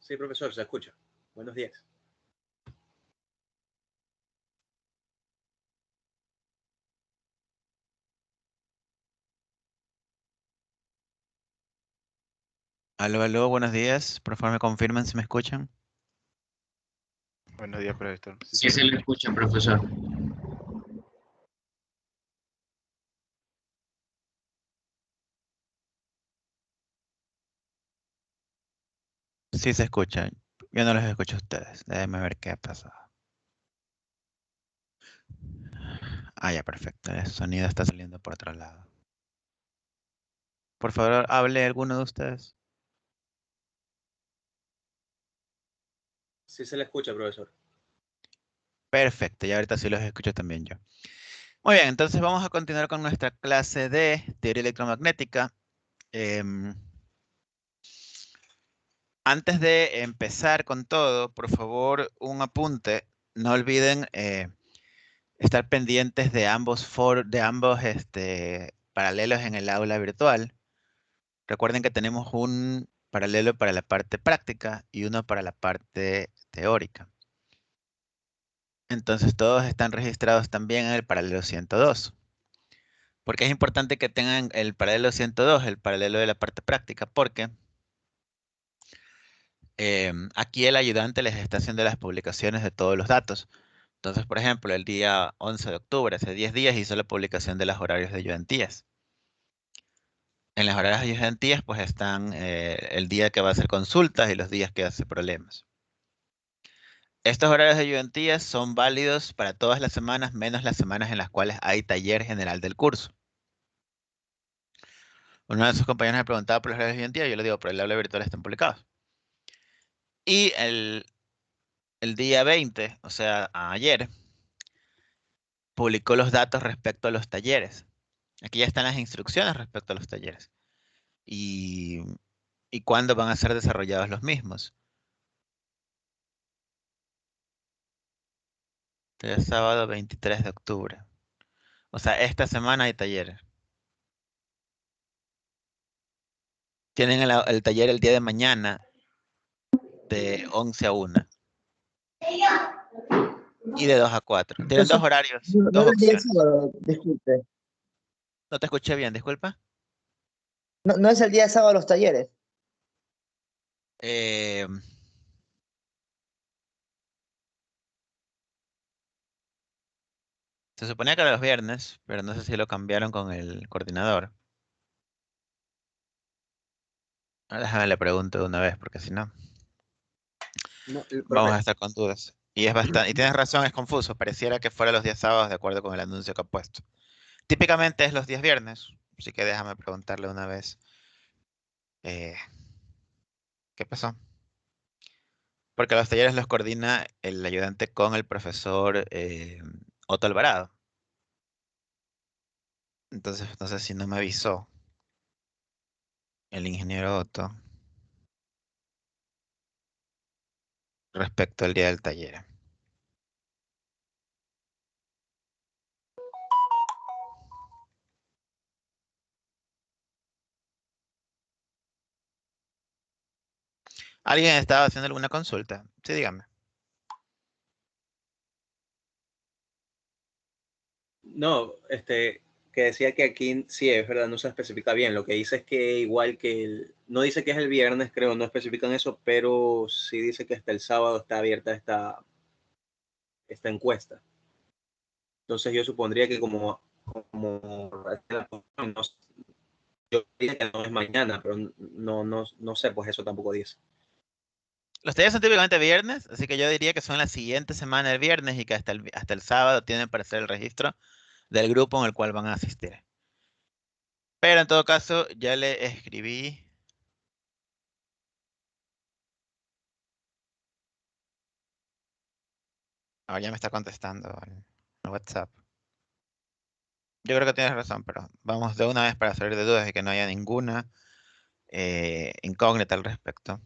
Sí, profesor, se escucha. Buenos días. Aló, aló, buenos días. Por favor, me confirman si me escuchan. Buenos días, profesor. Sí se le escucha, profesor. Sí se escuchan. Yo no los escucho a ustedes. Déjenme ver qué ha pasado. Ah, ya, perfecto. El sonido está saliendo por otro lado. Por favor, hable alguno de ustedes. Sí se le escucha, profesor. Perfecto, y ahorita sí los escucho también yo. Muy bien, entonces vamos a continuar con nuestra clase de teoría electromagnética. Em, Antes de empezar con todo, por favor, un apunte. No olviden estar pendientes de ambos paralelos en el aula virtual. Recuerden que tenemos un paralelo para la parte práctica y uno para la parte teórica. Entonces todos están registrados también en el paralelo 102. Porque es importante que tengan el paralelo 102, el paralelo de la parte práctica, porque aquí el ayudante les está haciendo las publicaciones de todos los datos. Entonces, por ejemplo, el día 11 de octubre, hace 10 días, hizo la publicación de los horarios de ayudantías. En las horarios de ayudantías, pues están el día que va a hacer consultas y los días que hace problemas. Estos horarios de ayudantías son válidos para todas las semanas, menos las semanas en las cuales hay taller general del curso. Uno de sus compañeros me preguntaba por los horarios de ayudantía, yo le digo, por el aula virtual están publicados. Y el día 20, o sea, ayer, publicó los datos respecto a los talleres. Aquí ya están las instrucciones respecto a los talleres. Y, y cuándo van a ser desarrollados los mismos. El sábado 23 de octubre. O sea, esta semana hay talleres. Tienen el taller el día de mañana de 11 a 1 y de 2 a 4. Tienen dos Profesor, horarios, no dos era el día opciones. sábado, disculpe. No te escuché bien, disculpa. No es el día sábado los talleres. Eh, Se suponía que era los viernes, pero no sé si lo cambiaron con el coordinador. Ahora déjame le pregunto de una vez, porque si no, No, vamos a profe, estar con dudas. Y es bastante, y tienes razón, es confuso. Pareciera que fuera los días sábados de acuerdo con el anuncio que ha puesto. Típicamente es los días viernes, así que déjame preguntarle una vez. eh, ¿Qué pasó? Porque los talleres los coordina el ayudante con el profesor Otto Alvarado. Entonces, no sé si no me avisó el ingeniero Otto respecto al día del taller. ¿Alguien estaba haciendo alguna consulta? Sí, dígame. no, que decía que aquí sí es verdad, no se especifica bien. Lo que dice es que igual que no dice que es el viernes, creo, no especifican eso, pero sí dice que hasta el sábado está abierta esta encuesta. Entonces yo supondría que como no, yo diría que no es mañana, pero no sé, pues eso tampoco dice. Los talleres son típicamente viernes, así que yo diría que son la siguiente semana el viernes y que hasta el sábado tienen para hacer el registro del grupo en el cual van a asistir. Pero en todo caso, ya le escribí. Ahora ya me está contestando al WhatsApp. Yo creo que tienes razón, pero vamos de una vez para salir de dudas y que no haya ninguna incógnita al respecto.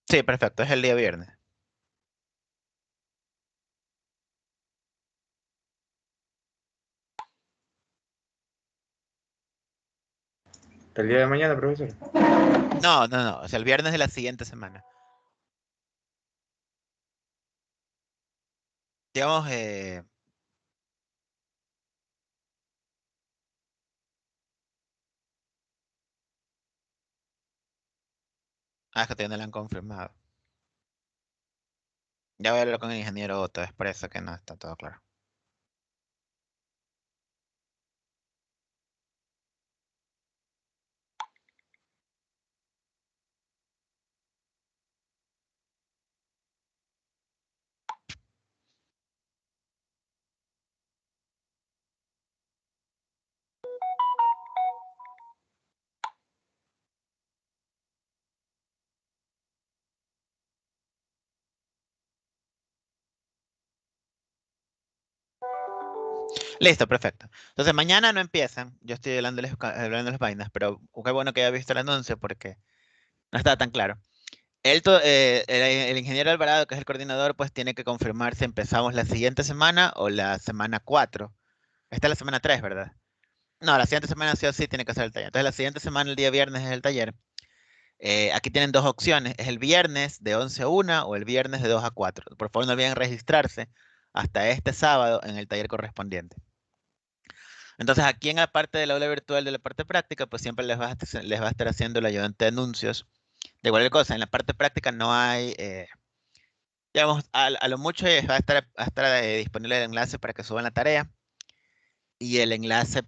Sí, perfecto, es el día viernes. ¿Hasta el día de mañana, profesor? No, no, no, o sea, el viernes de la siguiente semana. Digamos, es que todavía no lo han confirmado. Ya voy a hablar con el ingeniero Otto, es por eso que no está todo claro. Listo, perfecto. Entonces mañana no empiezan. Yo estoy hablando las vainas, pero qué bueno que haya visto el anuncio porque no estaba tan claro. El ingeniero Alvarado, que es el coordinador, pues tiene que confirmar si empezamos la siguiente semana o la semana 4. Esta es la semana 3, ¿verdad? No, la siguiente semana sí o sí tiene que ser el taller. Entonces la siguiente semana, el día viernes, es el taller. Aquí tienen dos opciones. Es el viernes de 11 a 1 o el viernes de 2 a 4. Por favor, no olviden registrarse hasta este sábado en el taller correspondiente. Entonces, aquí en la parte del aula virtual de la parte práctica, pues siempre les va a estar haciendo el ayudante de anuncios de cualquier cosa. En la parte práctica no hay, digamos, a lo mucho va a estar disponible el enlace para que suban la tarea y el enlace eh,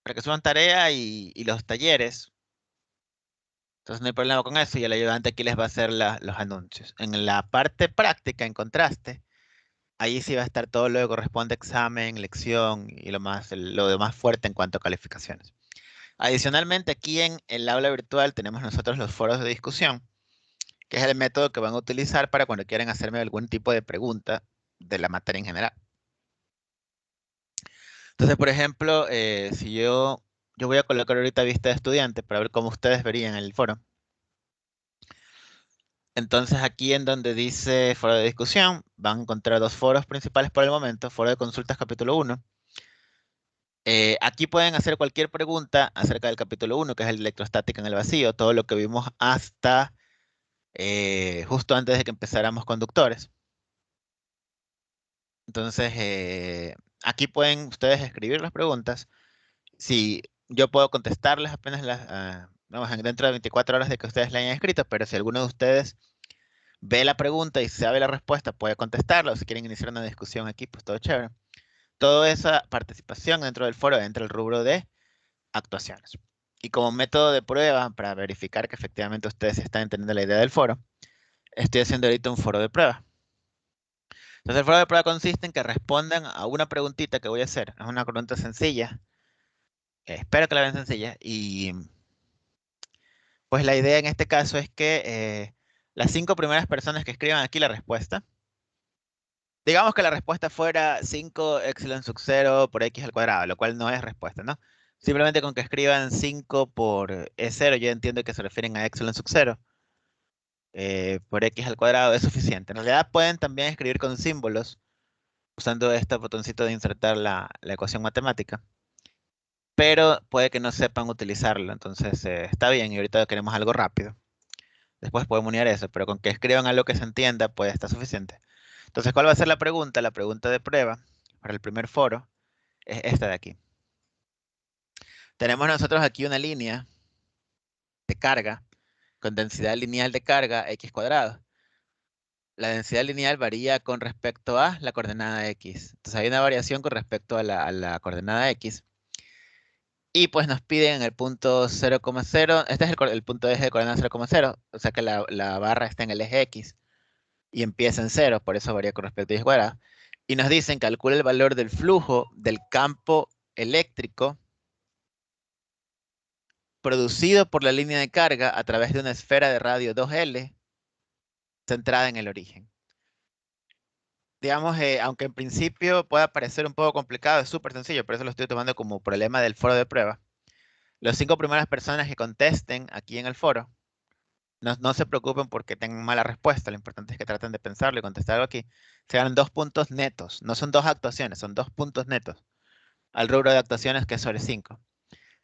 para que suban tarea y los talleres. Entonces no hay problema con eso y el ayudante aquí les va a hacer los anuncios. En la parte práctica, en contraste, ahí sí va a estar todo lo que corresponde a examen, lección y lo demás fuerte en cuanto a calificaciones. Adicionalmente, aquí en el aula virtual tenemos nosotros los foros de discusión, que es el método que van a utilizar para cuando quieran hacerme algún tipo de pregunta de la materia en general. Entonces, por ejemplo, si yo voy a colocar ahorita vista de estudiante para ver cómo ustedes verían el foro. Entonces, aquí en donde dice foro de discusión, van a encontrar dos foros principales por el momento, foro de consultas capítulo 1. Aquí pueden hacer cualquier pregunta acerca del capítulo 1, que es el electrostática en el vacío, todo lo que vimos hasta justo antes de que empezáramos conductores. Entonces, aquí pueden ustedes escribir las preguntas. Si yo puedo contestarles apenas vamos, dentro de 24 horas de que ustedes la hayan escrito, pero si alguno de ustedes ve la pregunta y sabe la respuesta, puede contestarla, o si quieren iniciar una discusión aquí, pues todo chévere. Toda esa participación dentro del foro entra el rubro de actuaciones. Y como método de prueba, para verificar que efectivamente ustedes están entendiendo la idea del foro, estoy haciendo ahorita un foro de prueba. Entonces el foro de prueba consiste en que respondan a una preguntita que voy a hacer. Es una pregunta sencilla. Espero que la vean sencilla. Y pues la idea en este caso es que las 5 primeras personas que escriban aquí la respuesta, digamos que la respuesta fuera 5 epsilon sub 0 por x al cuadrado, lo cual no es respuesta, ¿no? Simplemente con que escriban 5 por E0, yo entiendo que se refieren a epsilon sub 0 por x al cuadrado es suficiente. En realidad pueden también escribir con símbolos usando este botoncito de insertar la ecuación matemática, pero puede que no sepan utilizarlo, entonces está bien y ahorita queremos algo rápido. Después podemos unir eso, pero con que escriban algo que se entienda, pues está suficiente. Entonces, ¿cuál va a ser la pregunta? La pregunta de prueba para el primer foro es esta de aquí. Tenemos nosotros aquí una línea de carga con densidad lineal de carga x cuadrado. La densidad lineal varía con respecto a la coordenada x. Entonces hay una variación con respecto a la coordenada x. Y pues nos piden en el punto 0,0, este es el punto de eje de coordenada 0,0, o sea que la barra está en el eje x y empieza en 0, por eso varía con respecto a y cuadrado. Y nos dicen, calcula el valor del flujo del campo eléctrico producido por la línea de carga a través de una esfera de radio 2L centrada en el origen. Digamos, aunque en principio pueda parecer un poco complicado, es súper sencillo, por eso lo estoy tomando como problema del foro de prueba. Las 5 primeras personas que contesten aquí en el foro, no se preocupen porque tengan mala respuesta, lo importante es que traten de pensarlo y contestar algo aquí. Se ganan 2 puntos netos, no son 2 actuaciones, son 2 puntos netos al rubro de actuaciones que es sobre 5.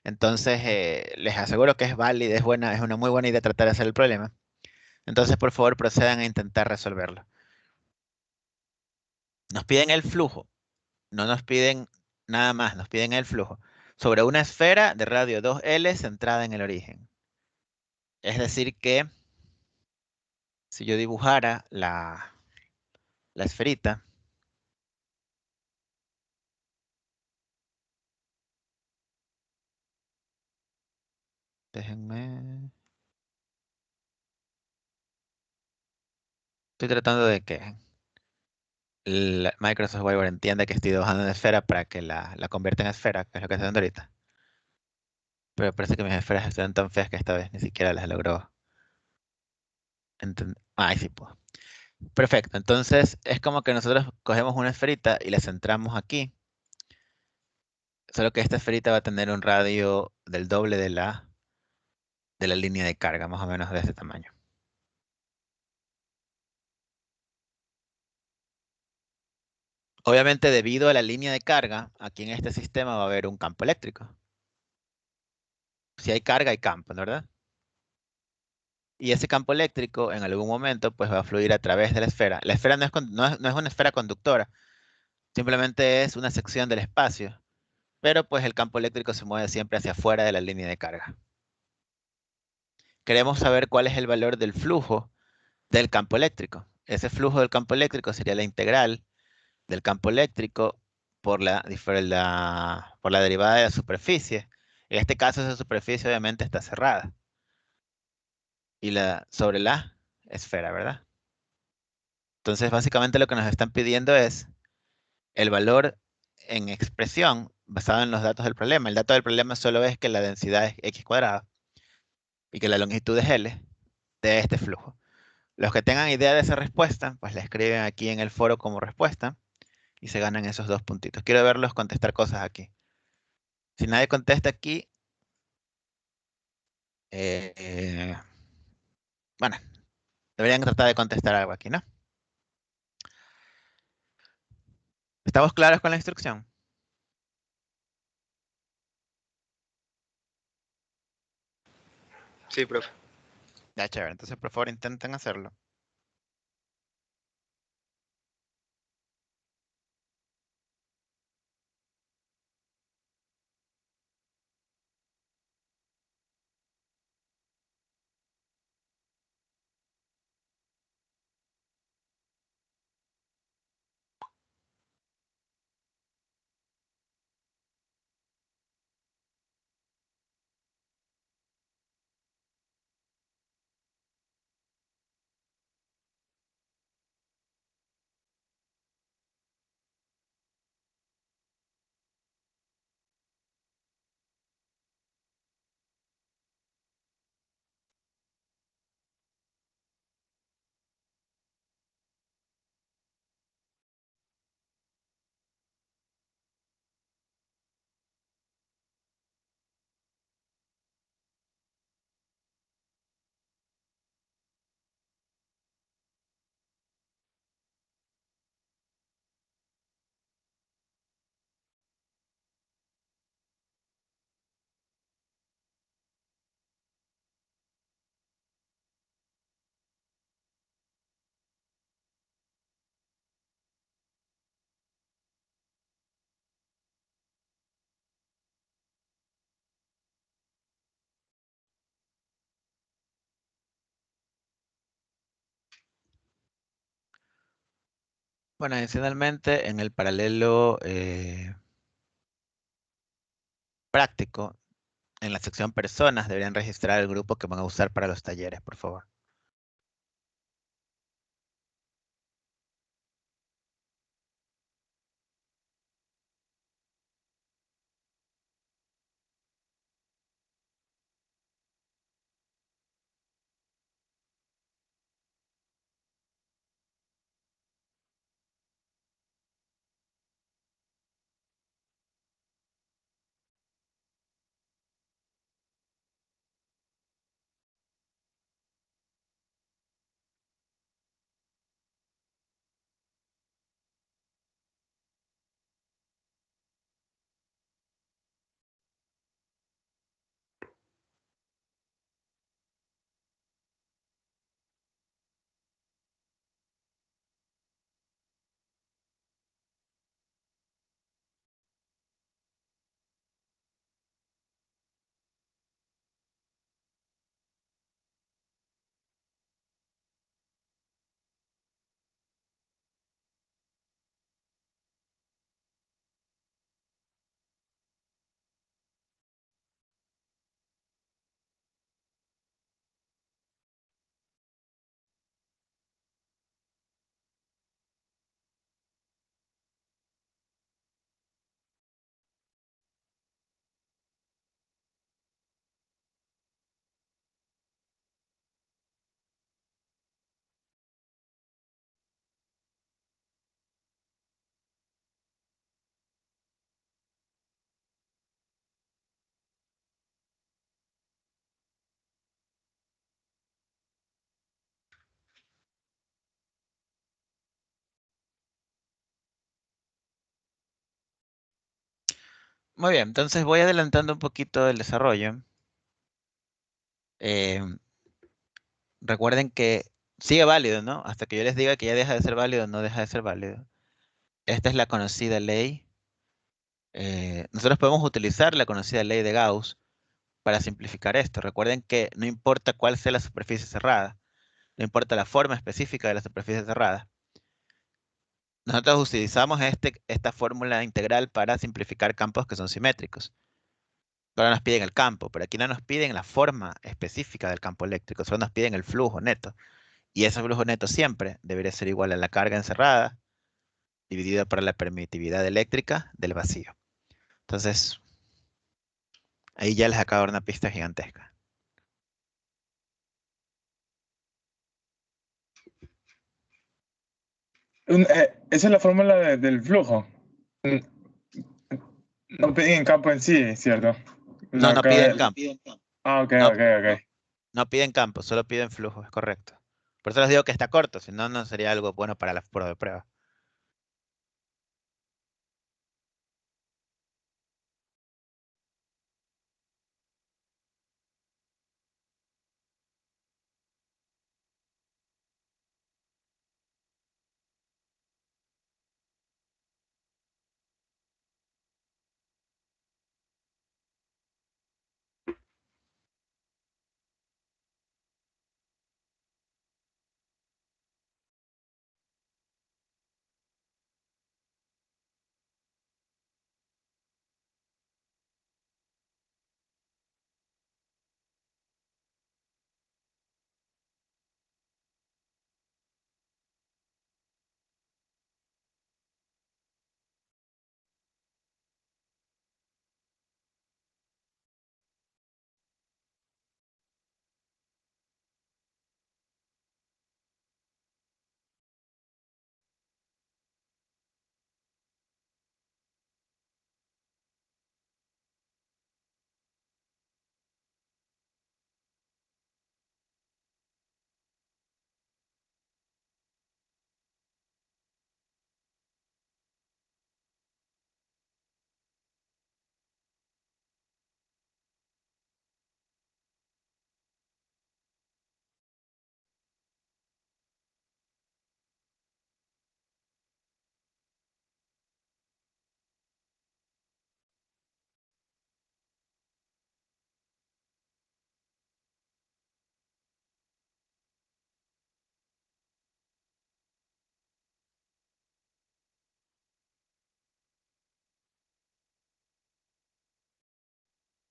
Entonces, les aseguro que es válida, es una muy buena idea tratar de hacer el problema. Entonces, por favor, procedan a intentar resolverlo. Nos piden el flujo, no nos piden nada más, nos piden el flujo sobre una esfera de radio 2L centrada en el origen. Es decir que si yo dibujara la esferita, déjenme, estoy tratando de que Microsoft Word entienda que estoy dibujando una esfera para que la convierta en esfera, que es lo que estoy haciendo ahorita. Pero parece que mis esferas están tan feas que esta vez ni siquiera las logró entender. Ahí sí puedo. Perfecto, entonces es como que nosotros cogemos una esferita y la centramos aquí, solo que esta esferita va a tener un radio del doble de la línea de carga, más o menos de ese tamaño. Obviamente, debido a la línea de carga, aquí en este sistema va a haber un campo eléctrico. Si hay carga, hay campo, ¿no? ¿Verdad? Y ese campo eléctrico en algún momento pues va a fluir a través de la esfera. La esfera no es una esfera conductora, simplemente es una sección del espacio, pero pues el campo eléctrico se mueve siempre hacia afuera de la línea de carga. Queremos saber cuál es el valor del flujo del campo eléctrico. Ese flujo del campo eléctrico sería la integral del campo eléctrico por la derivada de la superficie. En este caso, esa superficie obviamente está cerrada y sobre la esfera, ¿verdad? Entonces, básicamente lo que nos están pidiendo es el valor en expresión basado en los datos del problema. El dato del problema solo es que la densidad es x cuadrado y que la longitud es L de este flujo. Los que tengan idea de esa respuesta, pues la escriben aquí en el foro como respuesta y se ganan esos 2 puntitos. Quiero verlos contestar cosas aquí. Si nadie contesta aquí, eh, bueno, deberían tratar de contestar algo aquí, ¿no? ¿Estamos claros con la instrucción? Sí, profe. Ya, chévere. Entonces, por favor, intenten hacerlo. Bueno, adicionalmente, en el paralelo práctico, en la sección personas, deberían registrar el grupo que van a usar para los talleres, por favor. Muy bien, entonces voy adelantando un poquito el desarrollo. Eh, Recuerden que sigue válido, ¿no? Hasta que yo les diga que ya deja de ser válido, no deja de ser válido. Esta es la conocida ley. Nosotros podemos utilizar la conocida ley de Gauss para simplificar esto. Recuerden que no importa cuál sea la superficie cerrada, no importa la forma específica de la superficie cerrada. Nosotros utilizamos esta fórmula integral para simplificar campos que son simétricos. Ahora nos piden el campo, pero aquí no nos piden la forma específica del campo eléctrico, solo nos piden el flujo neto. Y ese flujo neto siempre debería ser igual a la carga encerrada dividida por la permitividad eléctrica del vacío. Entonces, ahí ya les acabo de dar una pista gigantesca. Esa es la fórmula del flujo. Mm, No piden campo en sí, ¿cierto? No, La no piden ca- campo. Ah, ok, No, ok, ok. no piden campo, solo piden flujo, es correcto. Por eso les digo que está corto, si no, no sería algo bueno para la prueba de prueba.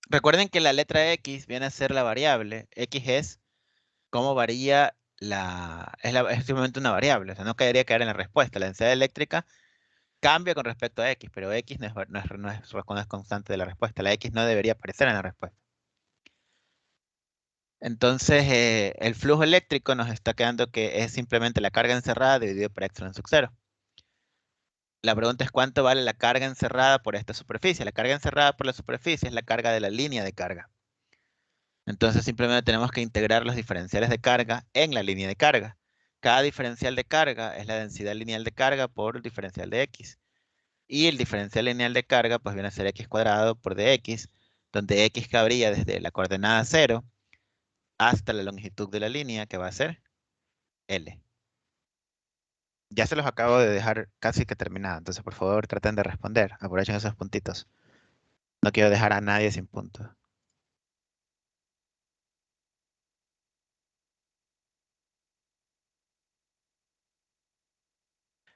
Recuerden que la letra X viene a ser la variable. X es cómo varía es simplemente una variable, o sea, no debería caer en la respuesta. La densidad eléctrica cambia con respecto a X, pero X no es constante de la respuesta. La X no debería aparecer en la respuesta. Entonces, el flujo eléctrico nos está quedando que es simplemente la carga encerrada dividido por epsilon sub 0. La pregunta es cuánto vale la carga encerrada por esta superficie. La carga encerrada por la superficie es la carga de la línea de carga. Entonces simplemente tenemos que integrar los diferenciales de carga en la línea de carga. Cada diferencial de carga es la densidad lineal de carga por el diferencial de X. Y el diferencial lineal de carga pues viene a ser X cuadrado por dx, donde X cabría desde la coordenada 0 hasta la longitud de la línea, que va a ser L. Ya se los acabo de dejar casi que terminado, entonces por favor traten de responder. Aprovechen esos puntitos. No quiero dejar a nadie sin puntos.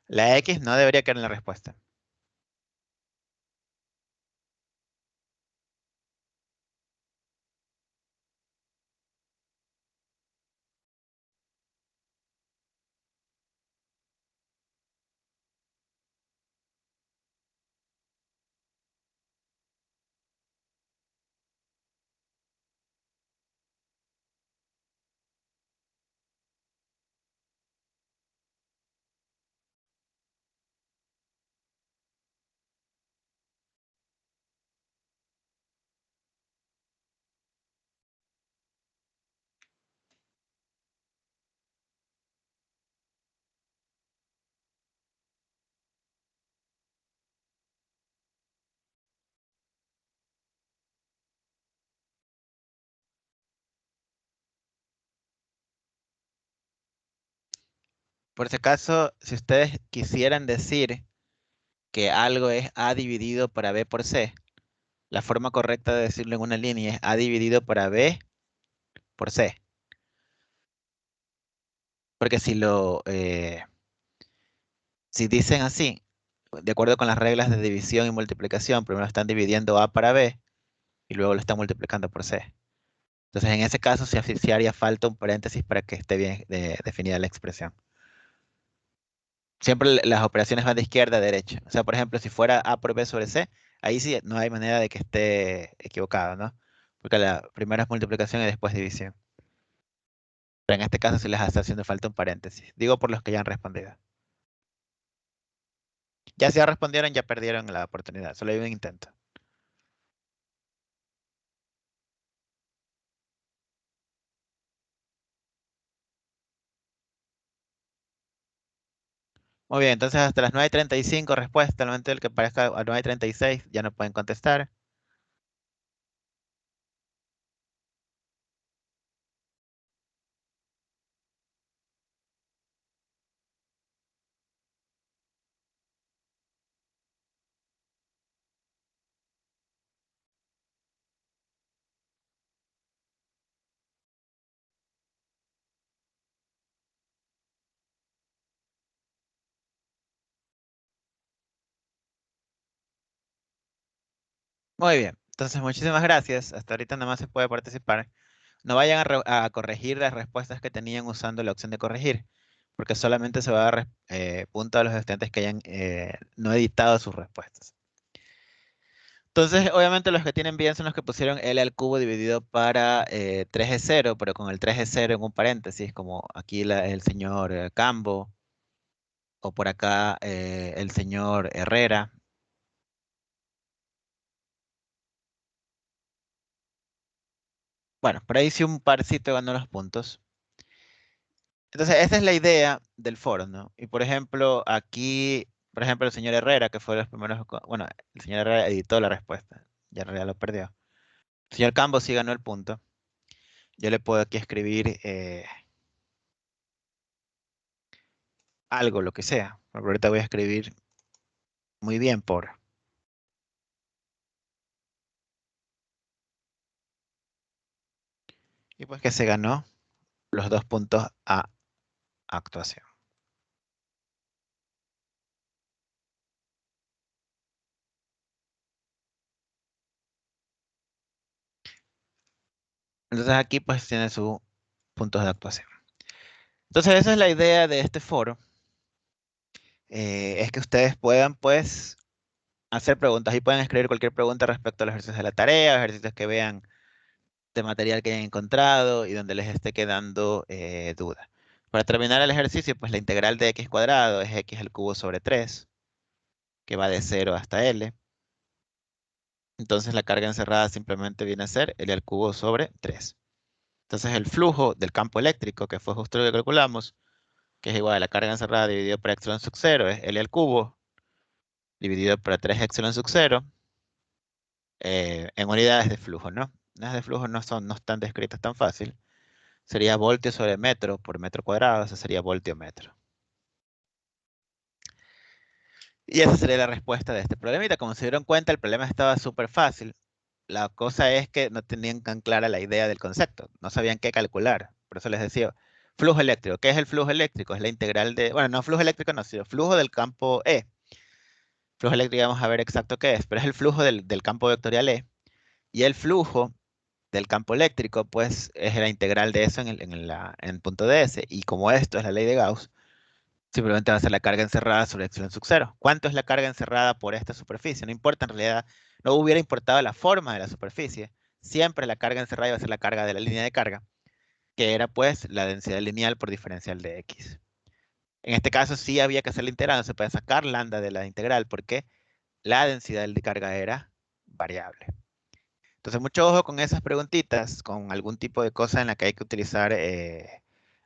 La X no debería caer en la respuesta. Por si acaso, si ustedes quisieran decir que algo es A dividido para B por C, la forma correcta de decirlo en una línea es A dividido para B por C. Porque si dicen así, de acuerdo con las reglas de división y multiplicación, primero están dividiendo A para B y luego lo están multiplicando por C. Entonces, en ese caso, sí haría falta un paréntesis para que esté bien definida la expresión. Siempre las operaciones van de izquierda a derecha. O sea, por ejemplo, si fuera A por B sobre C, ahí sí no hay manera de que esté equivocado, ¿no? Porque la primera es multiplicación y después división. Pero en este caso sí les está haciendo falta un paréntesis. Digo por los que ya han respondido. Ya si ya respondieron, ya perdieron la oportunidad. Solo hay un intento. Muy bien, entonces hasta las 9:35 respuesta. Al momento del que parezca a 9:36 ya no pueden contestar. Muy bien, entonces muchísimas gracias. Hasta ahorita nada más se puede participar. No vayan a corregir las respuestas que tenían usando la opción de corregir, porque solamente se va a dar punto a los estudiantes que hayan no editado sus respuestas. Entonces, obviamente los que tienen bien son los que pusieron L al cubo dividido para 3 es 0, pero con el 3 es 0 en un paréntesis, como aquí el señor Cambo, o por acá el señor Herrera. Bueno, por ahí sí un parcito ganó los puntos. Entonces, esa es la idea del foro, ¿no? Y por ejemplo, aquí, por ejemplo, el señor Herrera, que fue de los primeros, bueno, el señor Herrera editó la respuesta, ya en realidad lo perdió. El señor Cambo sí ganó el punto. Yo le puedo aquí escribir algo, lo que sea. Porque ahorita voy a escribir muy bien por. Y pues que se ganó los 2 puntos a actuación. Entonces aquí pues tiene sus puntos de actuación. Entonces esa es la idea de este foro. Es que ustedes puedan pues hacer preguntas y pueden escribir cualquier pregunta respecto a los ejercicios de la tarea, ejercicios que vean de material que hayan encontrado y donde les esté quedando duda. Para terminar el ejercicio, pues la integral de x cuadrado es x al cubo sobre 3, que va de 0 hasta L. Entonces la carga encerrada simplemente viene a ser L al cubo sobre 3. Entonces el flujo del campo eléctrico, que fue justo lo que calculamos, que es igual a la carga encerrada dividido por epsilon sub 0, es L al cubo dividido por 3 epsilon sub 0, en unidades de flujo, ¿no? Unidades de flujo no están descritas tan fácil. Sería voltio sobre metro por metro cuadrado, eso sería voltio metro. Y esa sería la respuesta de este problemita. Como se dieron cuenta, el problema estaba súper fácil. La cosa es que no tenían tan clara la idea del concepto, no sabían qué calcular. Por eso les decía, flujo eléctrico. ¿Qué es el flujo eléctrico? Es la integral de, bueno, no flujo eléctrico, no, sino flujo del campo E. Flujo eléctrico, vamos a ver exacto qué es, pero es el flujo del campo vectorial E. Y el flujo del campo eléctrico, pues, es la integral de eso en punto ds. Y como esto es la ley de Gauss, simplemente va a ser la carga encerrada sobre epsilon sub 0. ¿Cuánto es la carga encerrada por esta superficie? No importa, en realidad, no hubiera importado la forma de la superficie. Siempre la carga encerrada iba a ser la carga de la línea de carga, que era pues la densidad lineal por diferencial de x. En este caso sí había que hacer la integral, no se puede sacar lambda de la integral porque la densidad de carga era variable. Entonces, mucho ojo con esas preguntitas, con algún tipo de cosa en la que hay que utilizar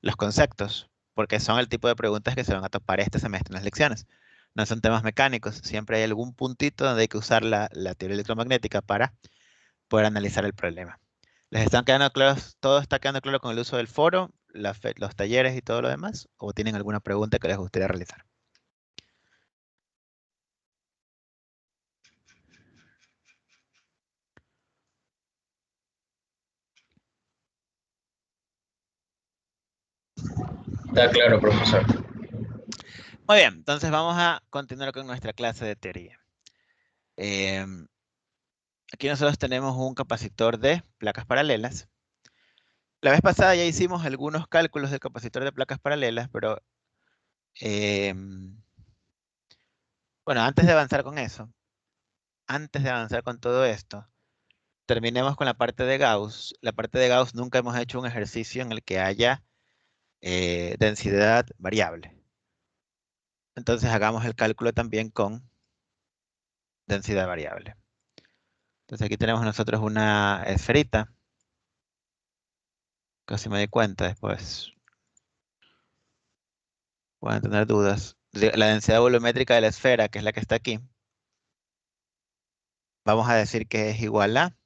los conceptos, porque son el tipo de preguntas que se van a topar este semestre en las lecciones. No son temas mecánicos, siempre hay algún puntito donde hay que usar la teoría electromagnética para poder analizar el problema. ¿Les están quedando claros? ¿Todo está quedando claro con el uso del foro? los talleres y todo lo demás? ¿O tienen alguna pregunta que les gustaría realizar? Está claro, profesor. Muy bien, entonces vamos a continuar con nuestra clase de teoría. Aquí nosotros tenemos un capacitor de placas paralelas. La vez pasada ya hicimos algunos cálculos del capacitor de placas paralelas, pero bueno, antes de avanzar con eso, antes de avanzar con todo esto, terminemos con la parte de Gauss. La parte de Gauss nunca hemos hecho un ejercicio en el que haya densidad variable. Entonces hagamos el cálculo también con densidad variable. Entonces aquí tenemos nosotros una esferita. Casi me di cuenta después. Pueden tener dudas. La densidad volumétrica de la esfera, que es la que está aquí, vamos a decir que es igual a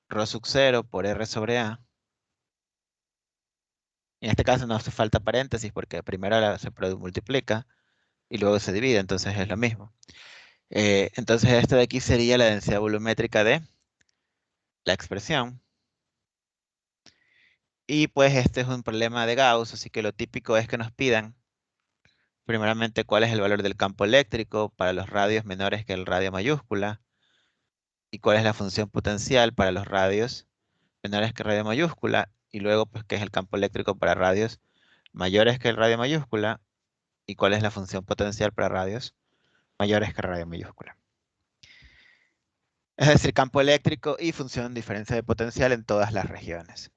ρ sub 0 por R sobre A. En este caso no hace falta paréntesis porque primero se multiplica y luego se divide, entonces es lo mismo. Entonces esto de aquí sería la densidad volumétrica de la expresión. Y pues este es un problema de Gauss, así que lo típico es que nos pidan primeramente cuál es el valor del campo eléctrico para los radios menores que el radio mayúscula y cuál es la función potencial para los radios menores que radio mayúscula y luego pues qué es el campo eléctrico para radios mayores que el radio mayúscula y cuál es la función potencial para radios mayores que radio mayúscula. Es decir, campo eléctrico y función diferencia de potencial en todas las regiones.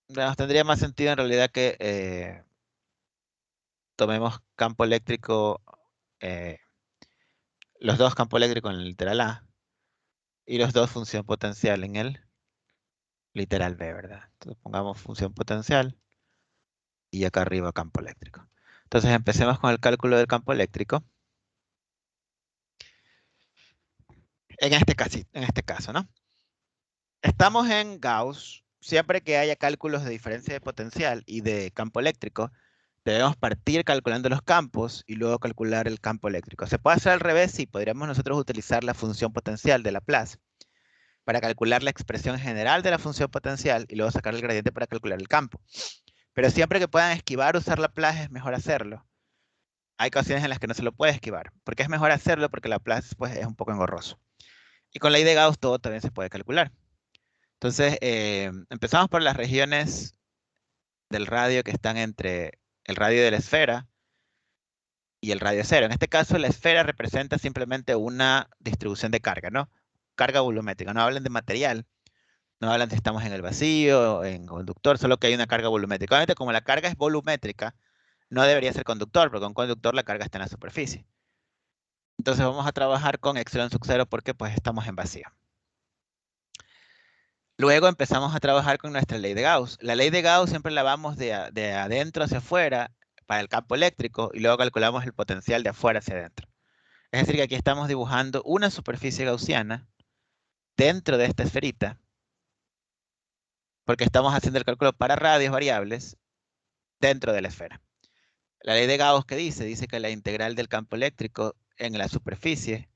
Nos tendría más sentido en realidad que tomemos campo eléctrico, los dos campos eléctricos en el literal A y los dos función potencial en el literal B, ¿verdad? Entonces pongamos función potencial y acá arriba campo eléctrico. Entonces empecemos con el cálculo del campo eléctrico. En este caso, ¿no? Estamos en Gauss. Siempre que haya cálculos de diferencia de potencial y de campo eléctrico, debemos partir calculando los campos y luego calcular el campo eléctrico. ¿Se puede hacer al revés? Sí, podríamos nosotros utilizar la función potencial de Laplace para calcular la expresión general de la función potencial y luego sacar el gradiente para calcular el campo. Pero siempre que puedan esquivar usar Laplace es mejor hacerlo. Hay ocasiones en las que no se lo puede esquivar. ¿Por qué es mejor hacerlo? Porque Laplace pues, es un poco engorroso. Y con la ley de Gauss todo también se puede calcular. Entonces, empezamos por las regiones del radio que están entre el radio de la esfera y el radio cero. En este caso, la esfera representa simplemente una distribución de carga, ¿no? Carga volumétrica. No hablan de material, no hablan de si estamos en el vacío, en conductor, solo que hay una carga volumétrica. Obviamente, como la carga es volumétrica, no debería ser conductor, porque con conductor la carga está en la superficie. Entonces vamos a trabajar con epsilon sub 0 porque pues estamos en vacío. Luego empezamos a trabajar con nuestra ley de Gauss. La ley de Gauss siempre la vamos de adentro hacia afuera para el campo eléctrico y luego calculamos el potencial de afuera hacia adentro. Es decir, que aquí estamos dibujando una superficie gaussiana dentro de esta esferita porque estamos haciendo el cálculo para radios variables dentro de la esfera. La ley de Gauss, ¿qué dice? Dice que la integral del campo eléctrico en la superficie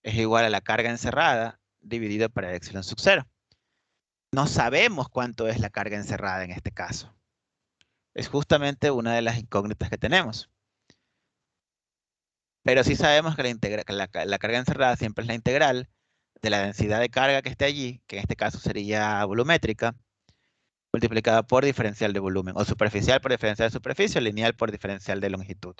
es igual a la carga encerrada dividido por el epsilon sub 0. No sabemos cuánto es la carga encerrada en este caso. Es justamente una de las incógnitas que tenemos. Pero sí sabemos que la carga encerrada siempre es la integral de la densidad de carga que esté allí, que en este caso sería volumétrica, multiplicada por diferencial de volumen, o superficial por diferencial de superficie, o lineal por diferencial de longitud.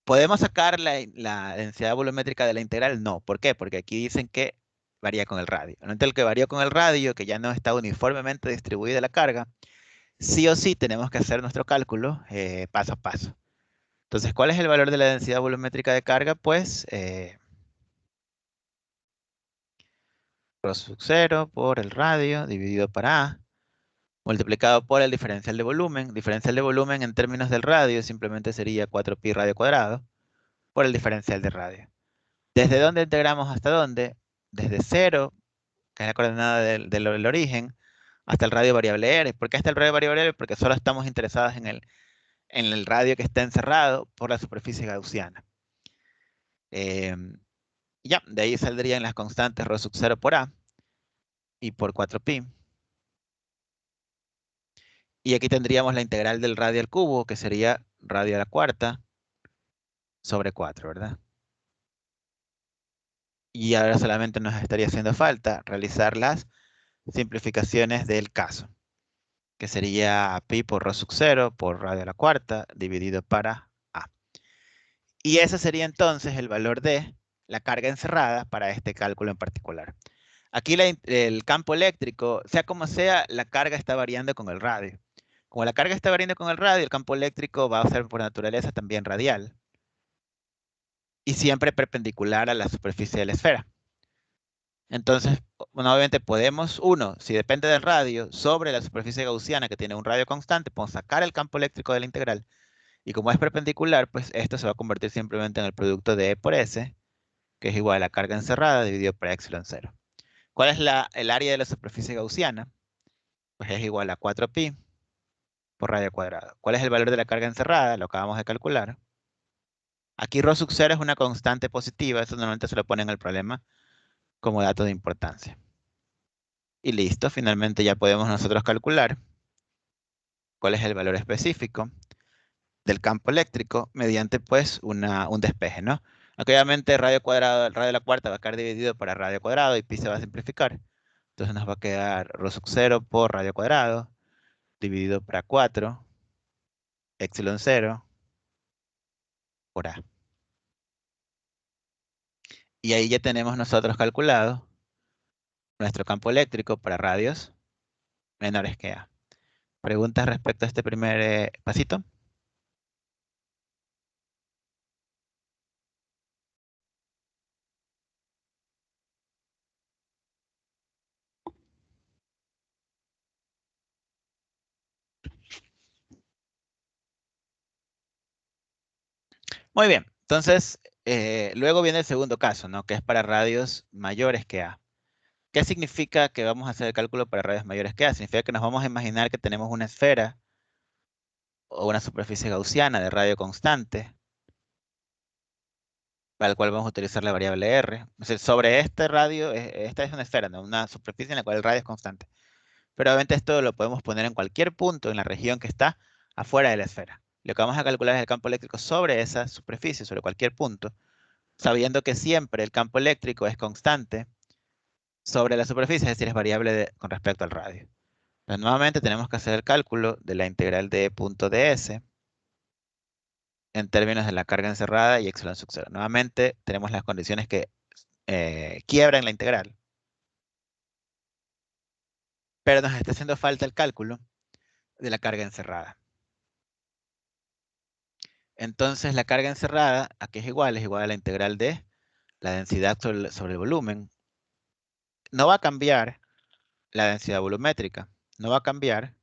¿Podemos sacar la densidad volumétrica de la integral? No. ¿Por qué? Porque aquí dicen que varía con el radio. En el que varía con el radio, que ya no está uniformemente distribuida la carga, sí o sí tenemos que hacer nuestro cálculo paso a paso. Entonces, ¿cuál es el valor de la densidad volumétrica de carga? Pues ρ sub 0 por el radio dividido por A, multiplicado por el diferencial de volumen. Diferencial de volumen en términos del radio simplemente sería 4pi radio cuadrado por el diferencial de radio. ¿Desde dónde integramos hasta dónde? Desde 0, que es la coordenada del origen, hasta el radio variable R. ¿Por qué hasta el radio variable R? Porque solo estamos interesados en el radio que está encerrado por la superficie gaussiana. Ya, de ahí saldrían las constantes ρ sub 0 por A y por 4pi. Y aquí tendríamos la integral del radio al cubo, que sería radio a la cuarta sobre 4, ¿verdad? Y ahora solamente nos estaría haciendo falta realizar las simplificaciones del caso, que sería pi por ρ sub 0 por radio a la cuarta dividido para A. Y ese sería entonces el valor de la carga encerrada para este cálculo en particular. Aquí el campo eléctrico, sea como sea, la carga está variando con el radio. Como la carga está variando con el radio, el campo eléctrico va a ser por naturaleza también radial. Y siempre perpendicular a la superficie de la esfera. Entonces, bueno, obviamente podemos, si depende del radio, sobre la superficie gaussiana que tiene un radio constante, podemos sacar el campo eléctrico de la integral. Y como es perpendicular, pues esto se va a convertir simplemente en el producto de E por S, que es igual a la carga encerrada dividido por epsilon 0. ¿Cuál es el área de la superficie gaussiana? Pues es igual a 4pi por radio cuadrado. ¿Cuál es el valor de la carga encerrada? Lo acabamos de calcular. Aquí ρ sub 0 es una constante positiva, eso normalmente se lo pone en el problema como dato de importancia. Y listo, finalmente ya podemos nosotros calcular cuál es el valor específico del campo eléctrico mediante pues un despeje, ¿no? Aquí obviamente radio cuadrado, el radio de la cuarta va a quedar dividido para radio cuadrado y pi se va a simplificar. Entonces nos va a quedar ρ sub 0 por radio cuadrado dividido para 4 epsilon 0 por A. Y ahí ya tenemos nosotros calculado nuestro campo eléctrico para radios menores que A. ¿Preguntas respecto a este primer pasito? Muy bien, entonces luego viene el segundo caso, ¿no? Que es para radios mayores que A. ¿Qué significa que vamos a hacer el cálculo para radios mayores que A? Significa que nos vamos a imaginar que tenemos una esfera o una superficie gaussiana de radio constante, para el cual vamos a utilizar la variable R. Es decir, sobre este radio, esta es una esfera, ¿no? Una superficie en la cual el radio es constante. Pero obviamente esto lo podemos poner en cualquier punto en la región que está afuera de la esfera. Lo que vamos a calcular es el campo eléctrico sobre esa superficie, sobre cualquier punto, sabiendo que siempre el campo eléctrico es constante sobre la superficie, es decir, es variable con respecto al radio. Entonces, nuevamente tenemos que hacer el cálculo de la integral de punto ds en términos de la carga encerrada y epsilon sub 0. Nuevamente tenemos las condiciones que quiebran la integral. Pero nos está haciendo falta el cálculo de la carga encerrada. Entonces la carga encerrada, aquí es igual a la integral de la densidad sobre el volumen. No va a cambiar la densidad volumétrica, no va a cambiar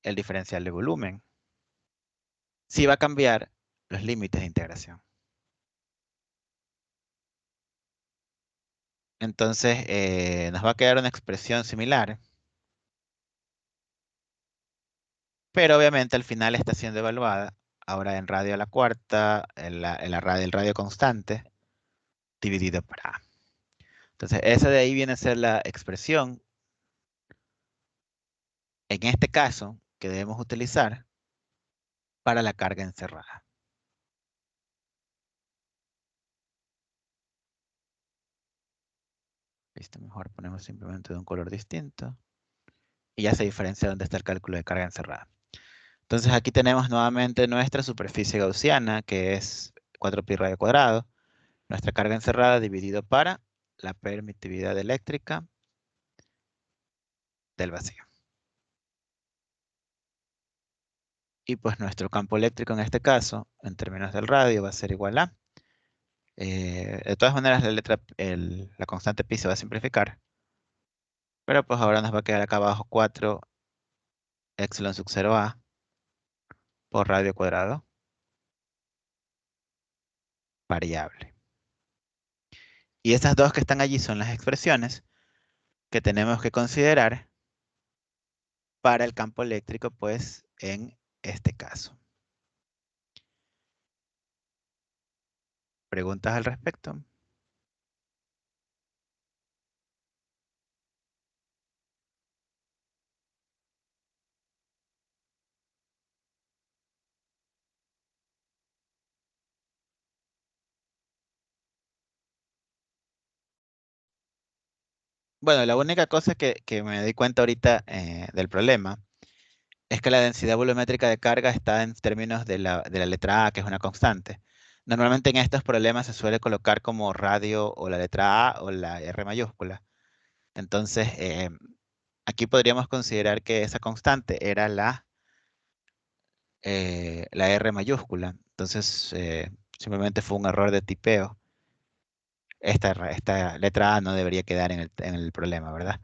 el diferencial de volumen. Sí va a cambiar los límites de integración. Entonces nos va a quedar una expresión similar. Pero obviamente al final está siendo evaluada ahora en radio a la cuarta, el radio constante, dividido por A. Entonces esa de ahí viene a ser la expresión, en este caso, que debemos utilizar para la carga encerrada. Listo, mejor ponemos simplemente de un color distinto. Y ya se diferencia dónde está el cálculo de carga encerrada. Entonces aquí tenemos nuevamente nuestra superficie gaussiana, que es 4pi radio cuadrado. Nuestra carga encerrada dividido para la permitividad eléctrica del vacío. Y pues nuestro campo eléctrico en este caso, en términos del radio, va a ser igual a... de todas maneras, la constante pi se va a simplificar. Pero pues ahora nos va a quedar acá abajo 4 epsilon sub 0a por radio cuadrado variable. Y estas dos que están allí son las expresiones que tenemos que considerar para el campo eléctrico, pues, en este caso. ¿Preguntas al respecto? Bueno, la única cosa que me di cuenta ahorita del problema es que la densidad volumétrica de carga está en términos de la letra A, que es una constante. Normalmente en estos problemas se suele colocar como radio o la letra A o la R mayúscula. Entonces, aquí podríamos considerar que esa constante era la R mayúscula. Entonces, simplemente fue un error de tipeo. Esta letra A no debería quedar en el problema, ¿verdad?